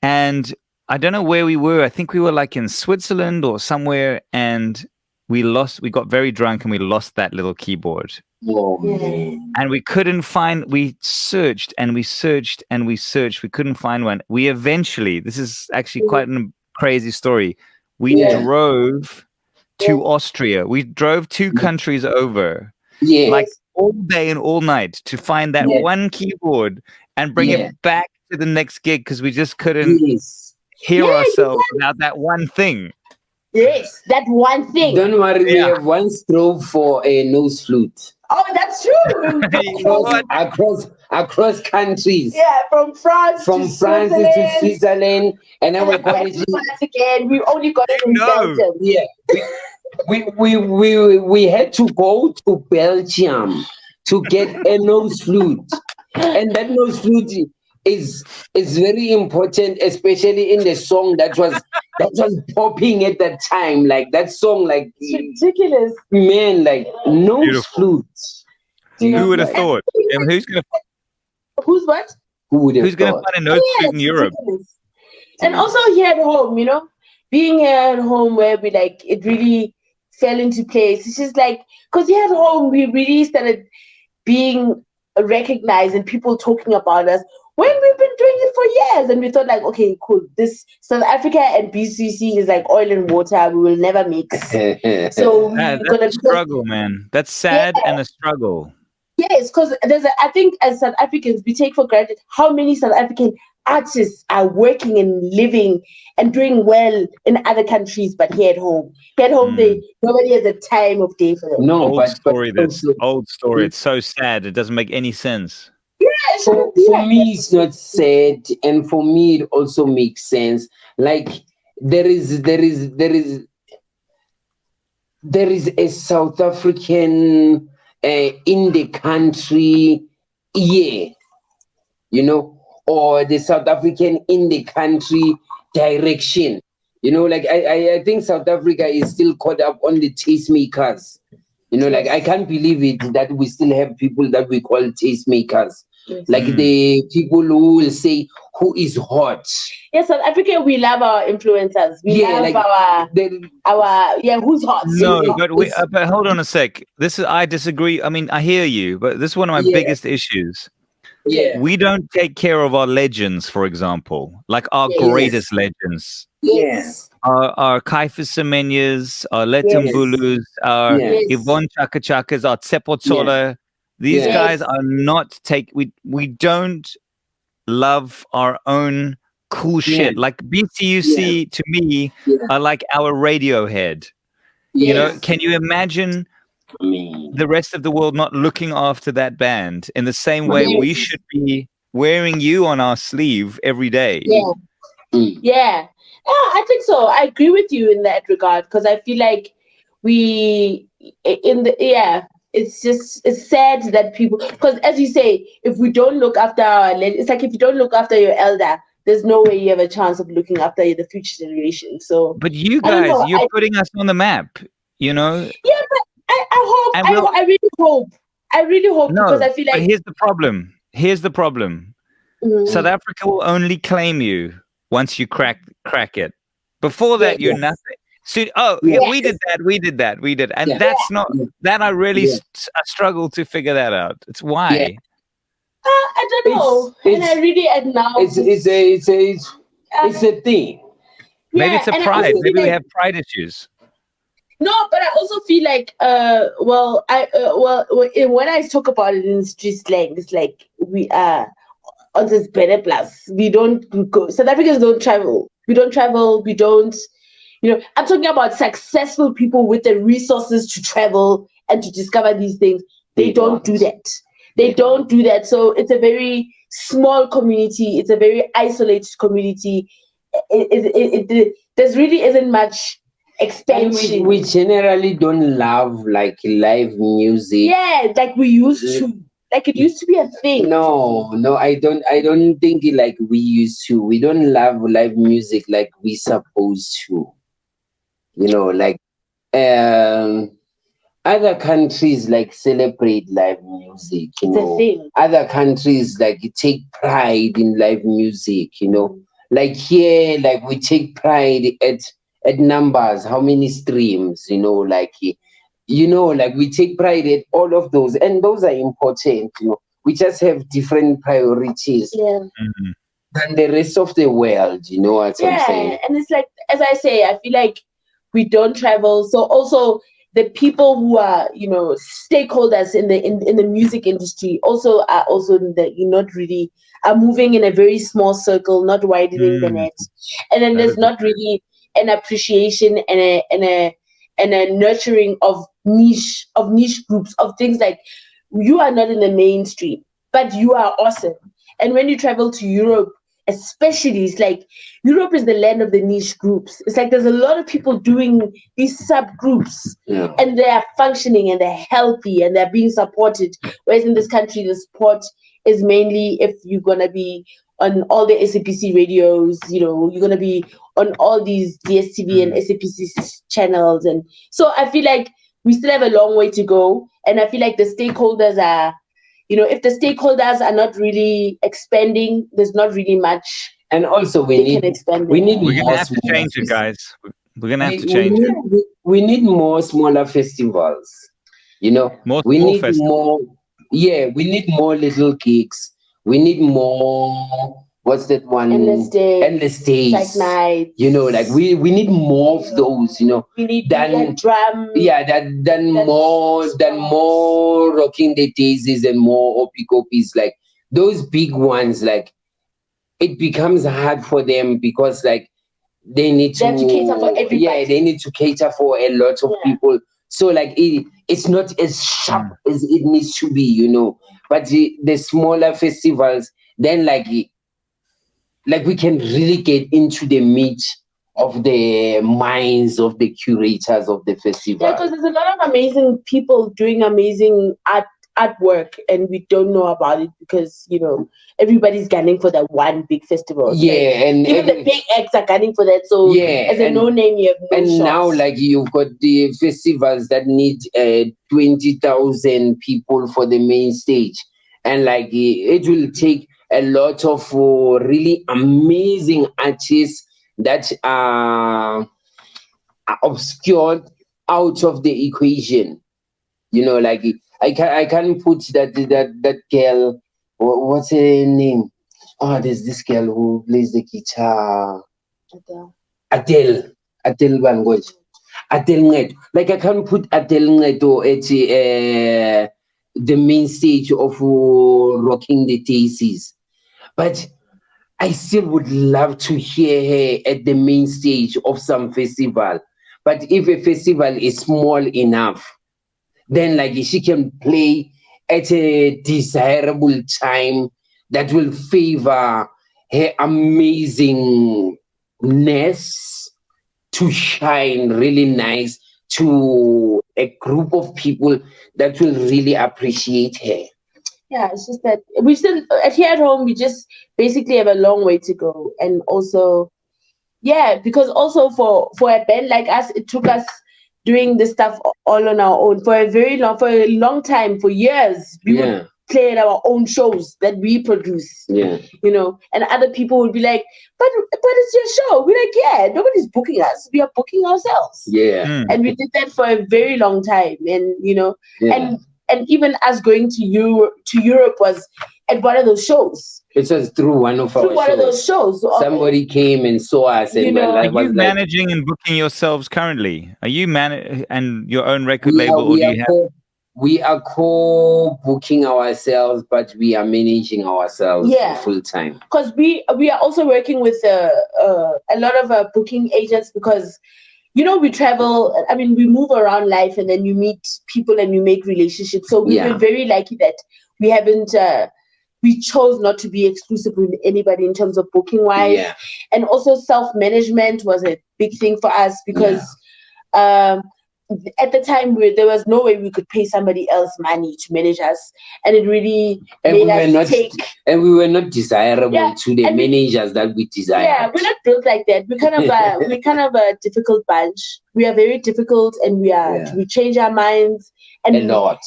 And I don't know where we were. I think we were like in Switzerland or somewhere, and we got very drunk and we lost that little keyboard. Oh, man. And we couldn't find, we searched and we searched and we searched. We couldn't find one. We eventually, this is actually quite a crazy story. We drove to Austria. We drove 2 countries over, like all day and all night to find that one keyboard and bring it back to the next gig, because we just couldn't hear ourselves without that one thing. Yes, that one thing. Don't worry, we have once drove for a nose flute. Oh, that's true. across countries. Yeah, from France to Switzerland, and then we're going again. We only got it in Belgium. Yeah, we had to go to Belgium to get a nose flute, and that nose flute is very important, especially in the song that was popping at that time. Like that song, like it's ridiculous, man. Like nose flute. Who would have thought? Who's gonna? Who's what? Who's gonna find a nose flute in Europe? And also here at home, being here at home where we like it really fell into place. It's just like, because here at home we really started being recognized and people talking about us when we've been doing it for years, and we thought like, okay, cool, this South Africa and BCUC is like oil and water, we will never mix. So that's a struggle, man. That's sad and a struggle. Yes, because I think as South Africans we take for granted how many South African artists are working and living and doing well in other countries, but here at home, nobody has a time of day for them. No, old story. Mm-hmm. It's so sad. It doesn't make any sense. Yeah, for me, it's not sad, and for me, it also makes sense. Like there is a South African in the country, or the South African in the country direction. Like I think South Africa is still caught up on the tastemakers. Like I can't believe it that we still have people that we call tastemakers. Yes. Like the people who will say who is hot. Yes, South Africa, we love our influencers. We love who's hot. No, but hold on a sec. I disagree. I mean, I hear you, but this is one of my biggest issues. Yeah. We don't take care of our legends, for example, like our greatest legends. Yes. Our Kaifas Semenyas, our Letimbulus, our Yvonne Chaka Chakas, our Tsepotsola. These guys are not we don't love our own cool shit. Like BCUC to me are like our Radiohead. Can you imagine the rest of the world not looking after that band in the same way we should be wearing you on our sleeve every day? Yeah, I think so. I agree with you in that regard, because I feel like it's sad that people, because as you say, if we don't look after it's like if you don't look after your elder, there's no way you have a chance of looking after the future generation. So, but you guys, you're putting us on the map, Yeah, but I really hope, because I feel like here's the problem. Mm-hmm. South Africa will only claim you once you crack it. Before that, you're nothing. So, we did that, and that's not that. I really I struggle to figure that out. It's why. I don't know, and I really now it's a thing. Maybe it's a pride. Maybe we have pride issues. No, but I also feel like when I talk about it in street slang, it's like we are on this better plus. We don't go. South Africans don't travel. We don't travel. We don't. I'm talking about successful people with the resources to travel and to discover these things. They don't do that. They don't do that. So it's a very small community. It's a very isolated community. There really isn't much expansion. We generally don't love like live music. Yeah, like we used to. Like it used to be a thing. No, I don't think it like we used to. We don't love live music like we supposed to. Like other countries like celebrate live music, It's a thing. Other countries like take pride in live music, Like here, like we take pride at numbers, how many streams, like we take pride at all of those, and those are important, We just have different priorities than the rest of the world, what I'm saying? And it's like, as I say, I feel like we don't travel. So also the people who are, stakeholders in the music industry also are not really are moving in a very small circle, not widening the net, and then there's not really an appreciation and a nurturing of niche groups, of things like you are not in the mainstream, but you are awesome. And when you travel to Europe, especially, it's like Europe is the land of the niche groups. It's like there's a lot of people doing these subgroups, and they are functioning and they're healthy and they're being supported. Whereas in this country, the support is mainly if you're gonna be on all the SAPC radios, you're gonna be on all these DSTV and SAPC channels, and so I feel like we still have a long way to go. And I feel like the stakeholders are. If the stakeholders are not really expanding, there's not really much. And also we're gonna have to change it, guys. We're gonna have to change it. We need more smaller festivals. We need more. Yeah, we need more little gigs. We need more. What's that one? Endless days. Like nights. We need more of those. We need drum. Yeah, than more rocking the daisies and more opie copies, like those big ones. Like it becomes hard for them because like they need to cater for everybody. Yeah, they need to cater for a lot of people. So like it's not as sharp as it needs to be, you know. But the smaller festivals, then like we can really get into the meat of the minds of the curators of the festival. Yeah, because there's a lot of amazing people doing amazing artwork, and we don't know about it because, you know, everybody's gunning for that one big festival. Yeah, like, and even the big acts are gunning for that. So as a no name, you have no shots. Now like you've got the festivals that need 20,000 people for the main stage, and like it will take a lot of really amazing artists that are obscured out of the equation. You know, like I can't put that girl. What's her name? Oh, there's this girl who plays the guitar. Adele Van Gogh. Adele Ngeto. Like I can't put Adele Ngeto at the main stage of Rocking the Daisies, but I still would love to hear her at the main stage of some festival. But if a festival is small enough, then like she can play at a desirable time that will favor her amazingness to shine really nice to a group of people that will really appreciate her. Yeah, it's just that we still here at home, we just basically have a long way to go. And also, because also for a band like us, it took us doing this stuff all on our own for a long time, for years. We would play at our own shows that we produce. You know, and other people would be like, but it's your show. We're like, nobody's booking us. We are booking ourselves. And we did that for a very long time. And you know, and even us going to Europe was at one of those shows. It was through one of those shows. Somebody came and saw us. And are you managing and booking yourselves currently? Are you and your own record label? We are co-booking ourselves, but we are managing ourselves full time. Because we are also working with a lot of booking agents, because you know, we travel, I mean, we move around life, and then you meet people and you make relationships. So we've been very lucky that we haven't, we chose not to be exclusive with anybody in terms of booking wise. And also self-management was a big thing for us, because at the time there was no way we could pay somebody else money to manage us, and it really made us take. And we were not desirable to the managers that we desired. Yeah, we're not built like that. We're kind of a difficult bunch. We are very difficult, and we change our minds and a lot.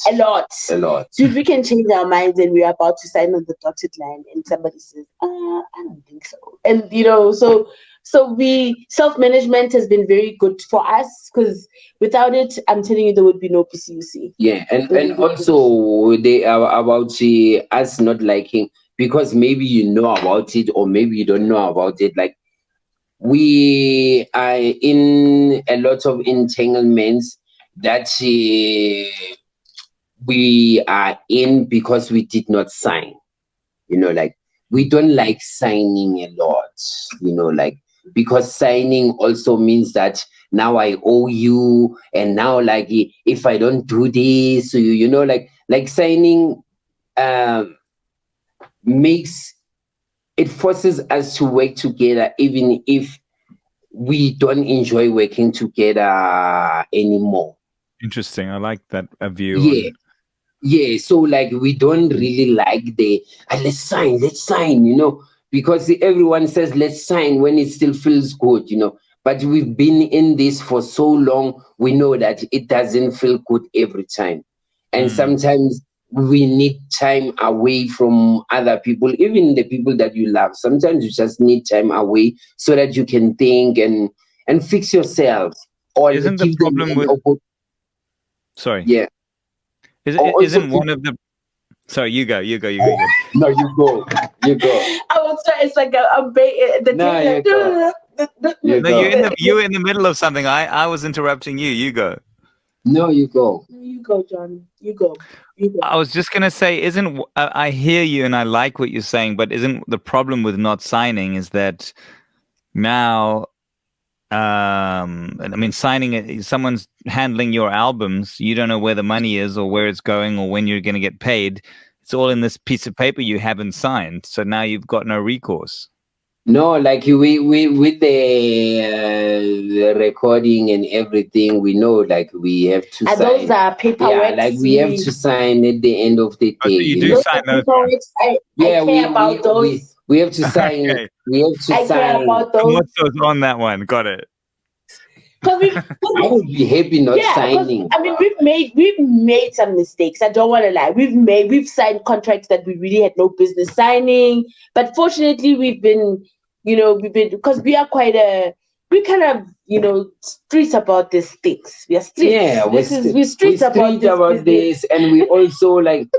Dude, we can change our minds, and we're about to sign on the dotted line, and somebody says, I don't think so. And you know, so self-management has been very good for us, because without it, I'm telling you, there would be no BCUC. Yeah, and also they are about us not liking, because maybe you know about it or maybe you don't know about it. Like, we are in a lot of entanglements that we are in because we did not sign. You know, like, we don't like signing a lot, you know, like, because signing also means that now I owe you, and now like if I don't do this, so you know, like signing forces us to work together, even if we don't enjoy working together anymore. Interesting. I like that view. Yeah, so like we don't really like let's sign, you know, because everyone says let's sign when it still feels good, you know. But we've been in this for so long, we know that it doesn't feel good every time. And sometimes we need time away from other people, even the people that you love. Sometimes you just need time away so that you can think and fix yourself. Or isn't the problem with... Sorry. Yeah. Isn't one of the... Sorry, you go. No, you go. I was trying. It's like you were in the middle of something. I was interrupting you. You go. No, you go. You go, John. You go. I was just gonna say, I hear you and I like what you're saying, but isn't the problem with not signing is that now, I mean, someone's handling your albums. You don't know where the money is or where it's going or when you're going to get paid. It's all in this piece of paper you haven't signed. So now you've got no recourse. No, like we with the recording and everything, we know like we have to sign. Those are paperwork. Yeah, like we have to sign at the end of the day. So you do sign those. I care about those. We have to sign. Okay. We have to sign. Care about those. Kgmotso's on that one. Got it. I would be happy not signing. I mean, we've made some mistakes. I don't want to lie. We've signed contracts that we really had no business signing. But fortunately, we've been because we are we kind of streets about these things. We are streets. Yeah, we're streets about this, and we also like.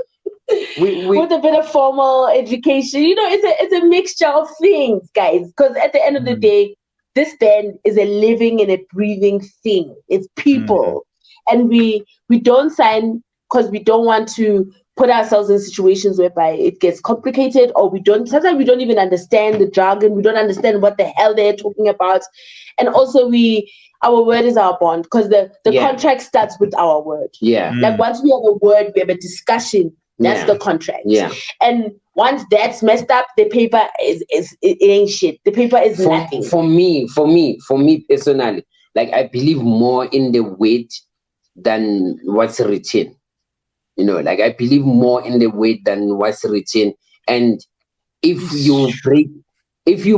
With a bit of formal education, it's a mixture of things, guys. Because at the end of the day, this band is a living and a breathing thing. It's people, and we don't sign because we don't want to put ourselves in situations whereby it gets complicated, or sometimes we don't even understand the jargon. We don't understand what the hell they're talking about, and also our word is our bond because the contract starts with our word. Yeah, like once we have a word, we have a discussion. That's the contract. Yeah. And once that's messed up, the paper it ain't shit. The paper is nothing. For me personally, like I believe more in the weight than what's written. Like I believe more in the weight than what's written. And if you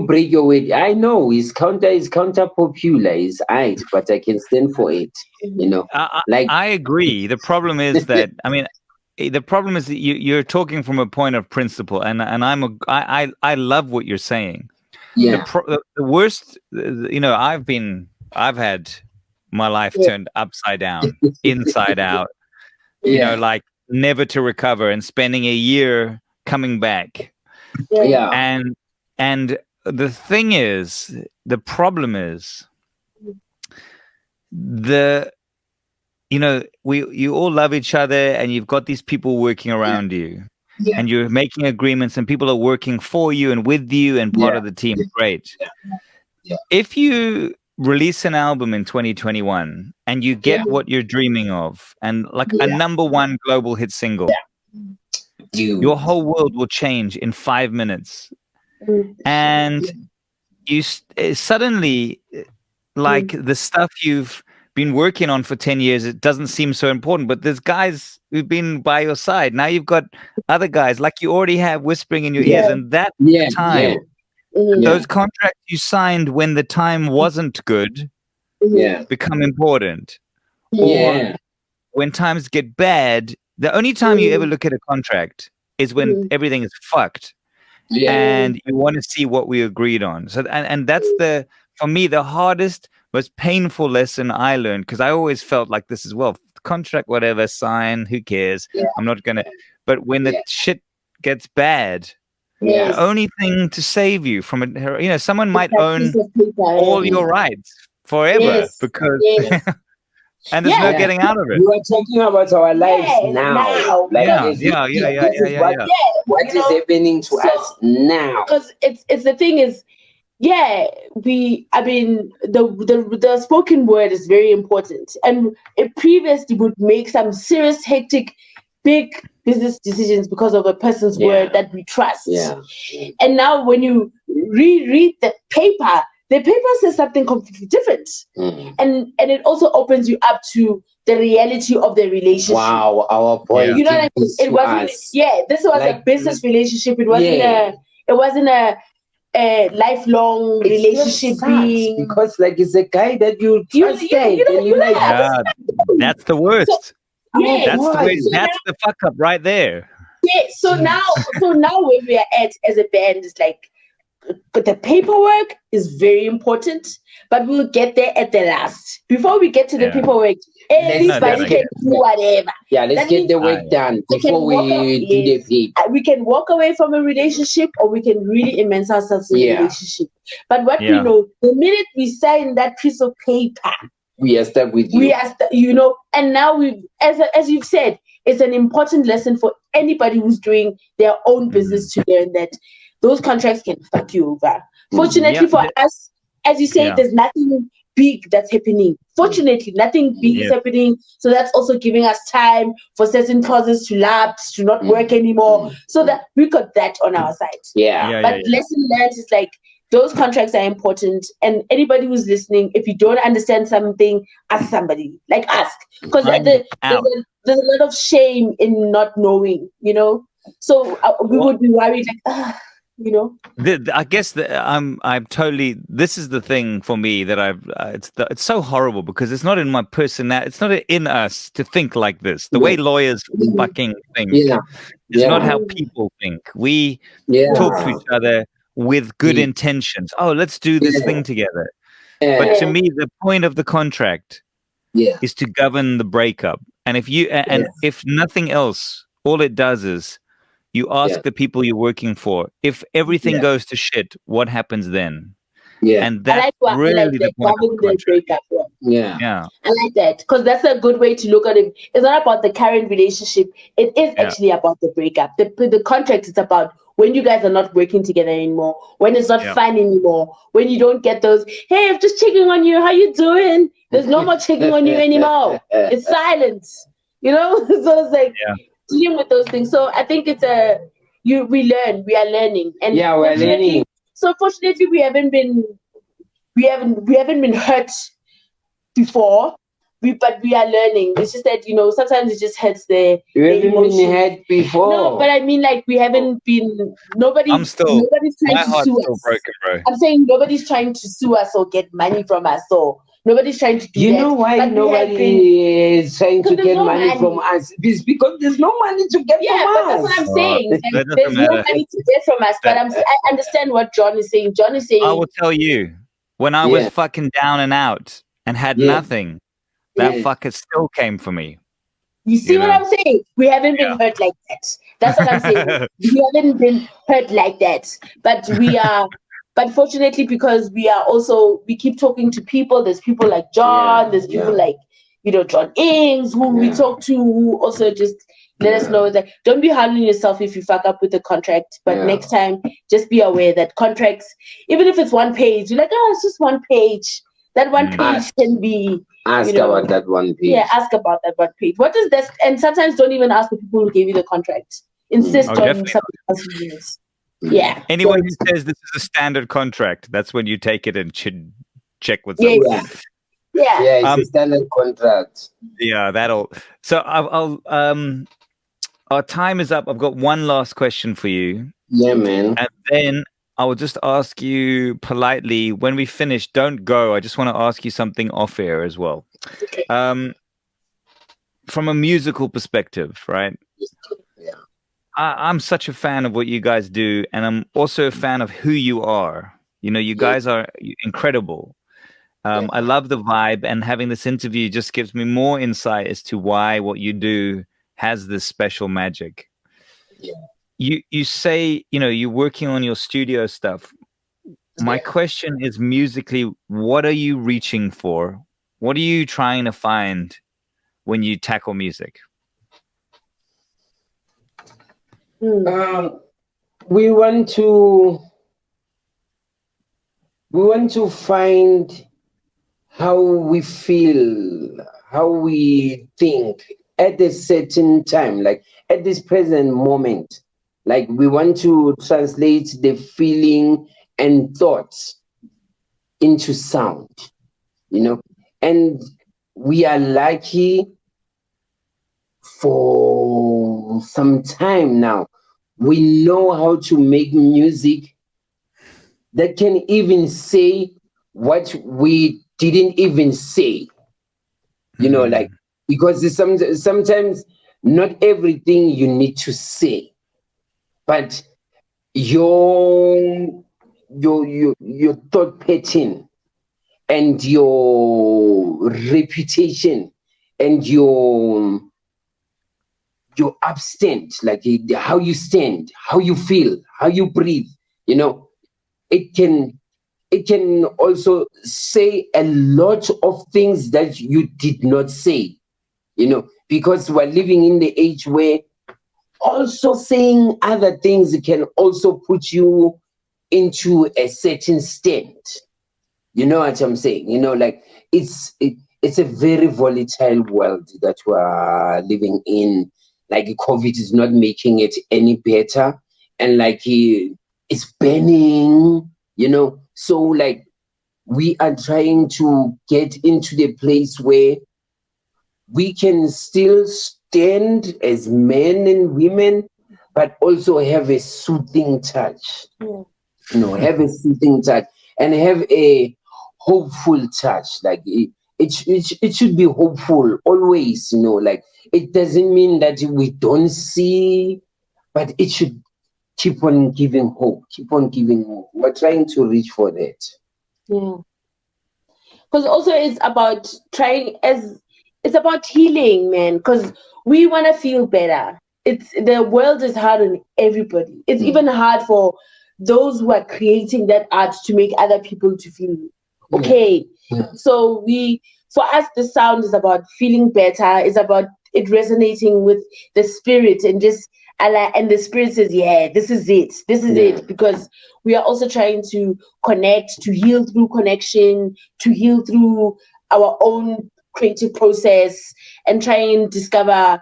break your weight, I know it's counter popular, it's right, but I can stand for it. I agree. The problem is that the problem is that you're talking from a point of principle, and I love what you're saying. Yeah. The worst, I've had my life turned upside down, inside out. Like never to recover, and spending a year coming back. Yeah. And the thing is, the problem is you all love each other and you've got these people working around you and you're making agreements and people are working for you and with you and part of the team. Great. Yeah. If you release an album in 2021 and you get what you're dreaming of and like a #1 global hit single, your whole world will change in 5 minutes. And you suddenly like the stuff you've been working on for 10 years, it doesn't seem so important, but there's guys who've been by your side. Now you've got other guys like you already have whispering in your ears, and that time, those contracts you signed when the time wasn't good become important. Or when times get bad, the only time you ever look at a contract is when everything is fucked. And you want to see what we agreed on. So and that's for me the hardest, most painful lesson I learned, because I always felt like this as well. Contract, whatever, sign, who cares? I'm not gonna. But when the shit gets bad, the only thing to save you from it, someone might own all your rights forever because, and there's no getting out of it. We are talking about our lives now. What is happening to us now? Because it's the thing is. The spoken word is very important, and it previously would make some serious, hectic, big business decisions because of a person's word that we trust. And now when you reread the paper says something completely different, and it also opens you up to the reality of the relationship. Wow, our point. You know what I mean? It wasn't. This was like, a business relationship. It wasn't a lifelong relationship being, because like it's a guy that you trusted and you like that's the worst. That's the fuck up right there. So now where we are at as a band is like, but the paperwork is very important, but we'll get there at the last. Before we get to the paperwork, everybody can do whatever. Let's get the work done before we do the paper. We can walk away from a relationship, or we can really immerse ourselves in a relationship. But what we know, the minute we sign that piece of paper, We are stuck with you. And now as you've said, it's an important lesson for anybody who's doing their own business to learn that those contracts can fuck you over. Fortunately for us, as you say, there's nothing big that's happening. Fortunately, nothing big is happening. So that's also giving us time for certain clauses to lapse, to not work anymore. So that we got that on our side. But lesson learned is like, those contracts are important. And anybody who's listening, if you don't understand something, ask somebody. Like, ask. Because there's a lot of shame in not knowing, So we would be worried, like, I guess that I'm totally. This is the thing for me that it's so horrible because it's not in my personality. It's not in us to think like this. The way lawyers fucking think is not how people think. We talk to each other with good intentions. Oh, let's do this thing together. But to me, the point of the contract is to govern the breakup. And if nothing else, all it does is you ask the people you're working for, if everything goes to shit, what happens then? And that's really the point of the breakup. I like that, because that's a good way to look at it. It's not about the current relationship. It is actually about the breakup. The contract is about when you guys are not working together anymore, when it's not fun anymore, when you don't get those, hey, I'm just checking on you, how you doing? There's no more checking on you anymore. It's silence, So it's like dealing with those things. So I think it's we are learning, and we're learning. So fortunately, we haven't been hurt before. But we are learning. It's just that sometimes it just hurts the emotion. Been hurt before. No, but I mean, like, we haven't been. Nobody's trying to sue us. Broken, bro. I'm saying nobody's trying to sue us or get money from us, or nobody's trying to do that. You know why nobody is trying to get money from us? It's because there's no money to get from us. Yeah, but that's what I'm saying. There's no money to get from us. But I understand what John is saying. John is saying, I will tell you, when I was fucking down and out and had nothing, that fucker still came for me. You see what I'm saying? We haven't been hurt like that. That's what I'm saying. We haven't been hurt like that. But we are. But fortunately, because we keep talking to people. There's people like John. There's people like, John Ings, who we talk to, who also just let us know that don't be hard on yourself if you fuck up with the contract. But next time, just be aware that contracts, even if it's one page, you're like, oh, it's just one page. That one page can be. Ask about that one page. Yeah, ask about that one page. What is that? And sometimes don't even ask the people who gave you the contract. Insist on something else you use. Yeah. Anyone who says this is a standard contract, that's when you take it and check with someone. Yeah, it's a standard contract. Yeah, that'll. So I'll our time is up. I've got one last question for you. Yeah, man. And then I will just ask you politely, when we finish, don't go. I just want to ask you something off air as well. Okay. From a musical perspective, right? Yeah. I'm such a fan of what you guys do, and I'm also a fan of who you are. You guys are incredible. I love the vibe, and having this interview just gives me more insight as to why what you do has this special magic. Yeah. You say, you're working on your studio stuff. My question is, musically, what are you reaching for? What are you trying to find when you tackle music? We want to find how we feel, how we think at a certain time, like at this present moment. Like, we want to translate the feeling and thoughts into sound, and we are lucky for some time now. We know how to make music that can even say what we didn't even say, like, because sometimes not everything you need to say. But your thought pattern and your reputation and your upstand, like how you stand, how you feel, how you breathe, it can it can also say a lot of things that you did not say, because we're living in the age where also saying other things can also put you into a certain state. You know what I'm saying? Like it's a very volatile world that we're living in. Like COVID is not making it any better, and like it's burning. So like we are trying to get into the place where we can still stand as men and women, but also have a soothing touch. Have a soothing touch and have a hopeful touch. Like it should be hopeful always. Like it doesn't mean that we don't see, but it should keep on giving hope. Keep on giving hope. We're trying to reach for that. Yeah. Because also it's about it's about healing, man. Because we want to feel better. The world is hard on everybody. It's even hard for those who are creating that art to make other people to feel okay. So for us, the sound is about feeling better. It's about it resonating with the spirit and just and the spirit says, yeah, this is it, because we are also trying to connect, to heal through connection, to heal through our own creative process, and try and discover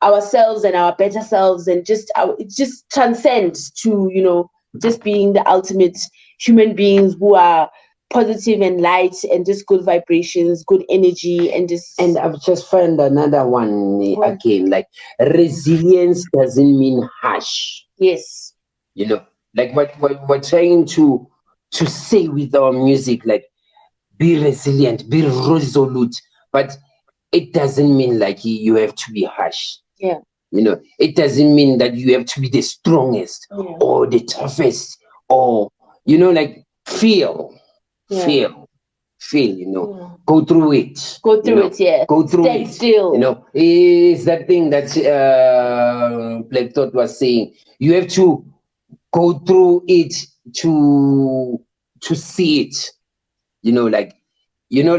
ourselves and our better selves, and it just transcends to just being the ultimate human beings who are positive and light and just good vibrations, good energy, and I've just found another one again. Like resilience doesn't mean harsh. Yes. Like what we're trying to say with our music, like be resilient, be resolute, but it doesn't mean like you have to be harsh. Yeah. It doesn't mean that you have to be the strongest or the toughest, or like feel, go through it. Go through it, yeah. Go through Stay it. still. It's that thing that Black Thought was saying. You have to go through it to see it. Like you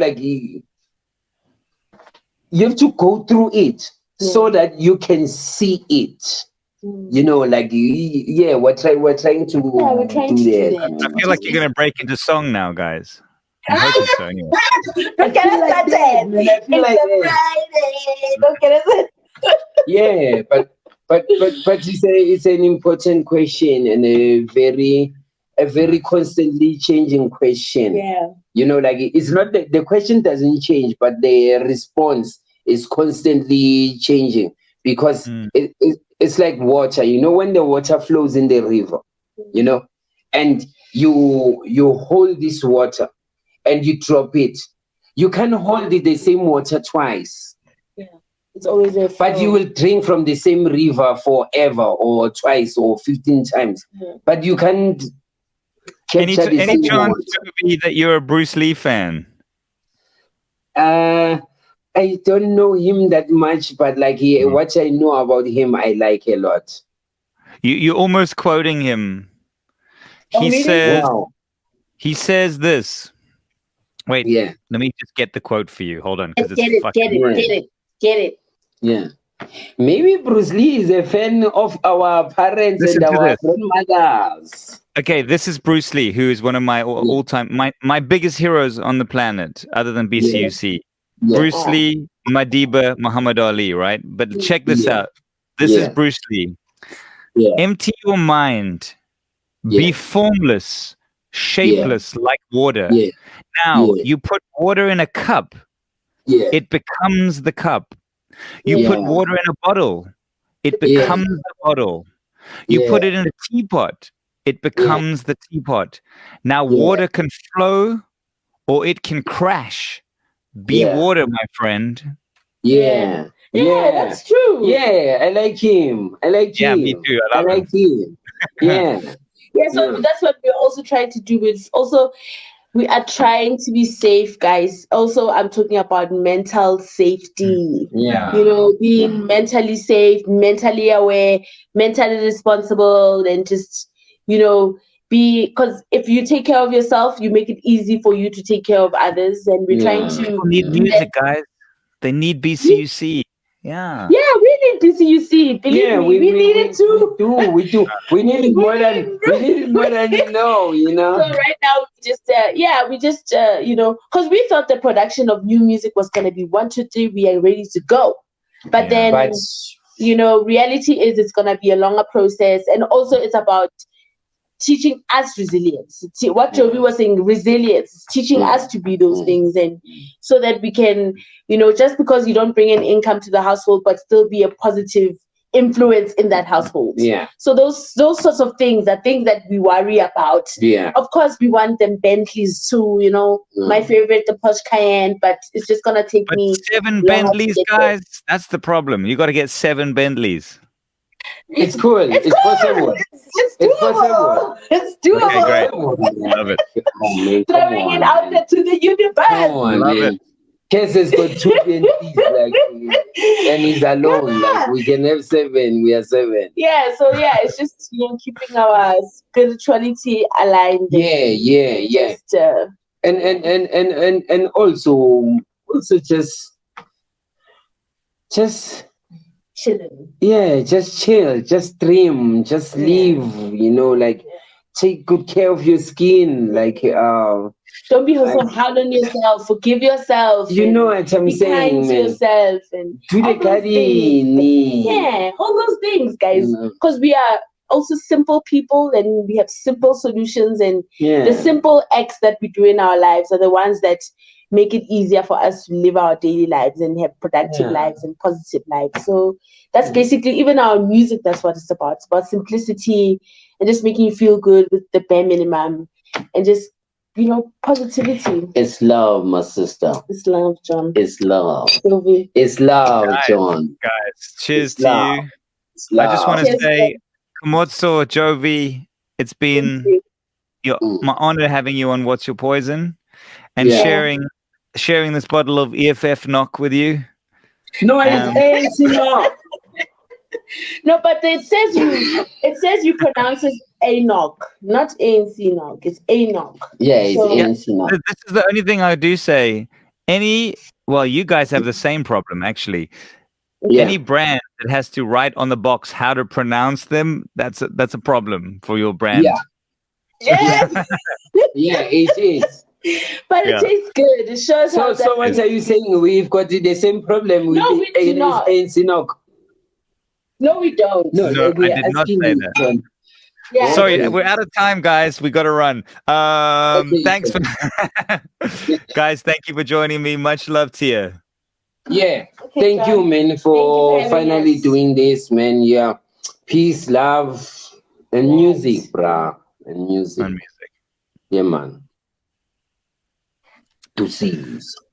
have to go through it so that you can see it. Like we're trying to do that. I feel like you're gonna break into song now, guys. I'm hoping so. Anyway. Don't get us started. It's Friday. Don't get us. Yeah, but it's an important question and a very constantly changing question. Yeah. Like it's not the question doesn't change, but the response is constantly changing, because it's like water. When the water flows in the river, and you hold this water and you drop it, you can't hold the same water twice. Yeah, it's always a flow. But you will drink from the same river forever, or twice, or 15 times. But you can't capture the any same chance water. that you're a Bruce Lee fan? I don't know him that much, but like what I know about him, I like a lot. You're almost quoting him. He says this. Wait, let me just get the quote for you. Hold on, because Get it. Yeah. Maybe Bruce Lee is a fan of our parents and our grandmothers. Okay, this is Bruce Lee, who is one of my all-time, my biggest heroes on the planet, other than BCUC. Bruce Lee, Madiba, Muhammad Ali, right? But check this out. This is Bruce Lee. Empty your mind. Be formless, shapeless like water. Now, you put water in a cup. It becomes the cup. You put water in a bottle. It becomes the bottle. You put it in a teapot. It becomes the teapot. Now, water can flow or it can crash. Be water, my friend. Yeah, that's true. Yeah, I like him. Yeah, me too. I like him. Yeah. So that's what we're also trying to do. It's also, we are trying to be safe, guys. Also, I'm talking about mental safety. Being mentally safe, mentally aware, mentally responsible, and just, because if you take care of yourself, you make it easy for you to take care of others. And we're trying to. People need music, guys. They need BCUC. Yeah. Yeah, we need BCUC. Believe me, we need it too. We do. We need it more than you know. So right now, we just because we thought the production of new music was gonna be 1, 2, 3. We are ready to go, but then reality is it's gonna be a longer process, and also it's about teaching us resilience. What Jovi was saying, resilience, teaching us to be those things, and so that we can, just because you don't bring an income to the household, but still be a positive influence in that household. Yeah. So those sorts of things are things that we worry about. Yeah. Of course, we want them Bentleys too. My favorite, the Porsche Cayenne, but it's just gonna take me 7 Bentleys, guys. That's the problem. You got to get 7 Bentleys. It's cool. It's possible. It's doable. It's doable. Okay, great. Love it. Throwing it out there to the universe. Come on, love man. it. Kes has got 2 Bentleys, and he's alone. Like, we can have 7. We are 7. Yeah. So it's just keeping our spirituality aligned. Yeah. Just, and also just chilling. Yeah, just chill, just dream, just live, like take good care of your skin, like don't be so hard on yourself, forgive yourself. You know what I'm saying, kind to yourself, and do the yeah, all those things, guys, because we are also simple people, and we have simple solutions, and the simple acts that we do in our lives are the ones that make it easier for us to live our daily lives and have productive lives and positive lives. So that's basically, even our music, that's what it's about. It's about simplicity and just making you feel good with the bare minimum, and just, positivity. It's love, my sister. It's love, John. It's love. Jovi. It's love, John. Guys, cheers to you. I just want to say, Kgmotso, Jovi, it's been my honor having you on What's Your Poison, and sharing this bottle of anCnoc with you. No, it's anCnoc. No, but it says you pronounce it anCnoc, not anCnoc. It's anCnoc. Yeah, it's anCnoc. This is the only thing I do say. You guys have the same problem, actually. Yeah. Any brand that has to write on the box how to pronounce them, that's a problem for your brand. Yeah, it is. But it tastes good. It shows how. So what are you saying? We've got the same problem with anCnoc. No, we don't. No, I did not say that. Yeah. Sorry, we're out of time, guys. We got to run. Thanks, guys. Thank you for joining me. Much love to you. Yeah, thank you, man, for finally doing this, man. Yeah, peace, love, and music, brah, and music. And music. Yeah, man. To see.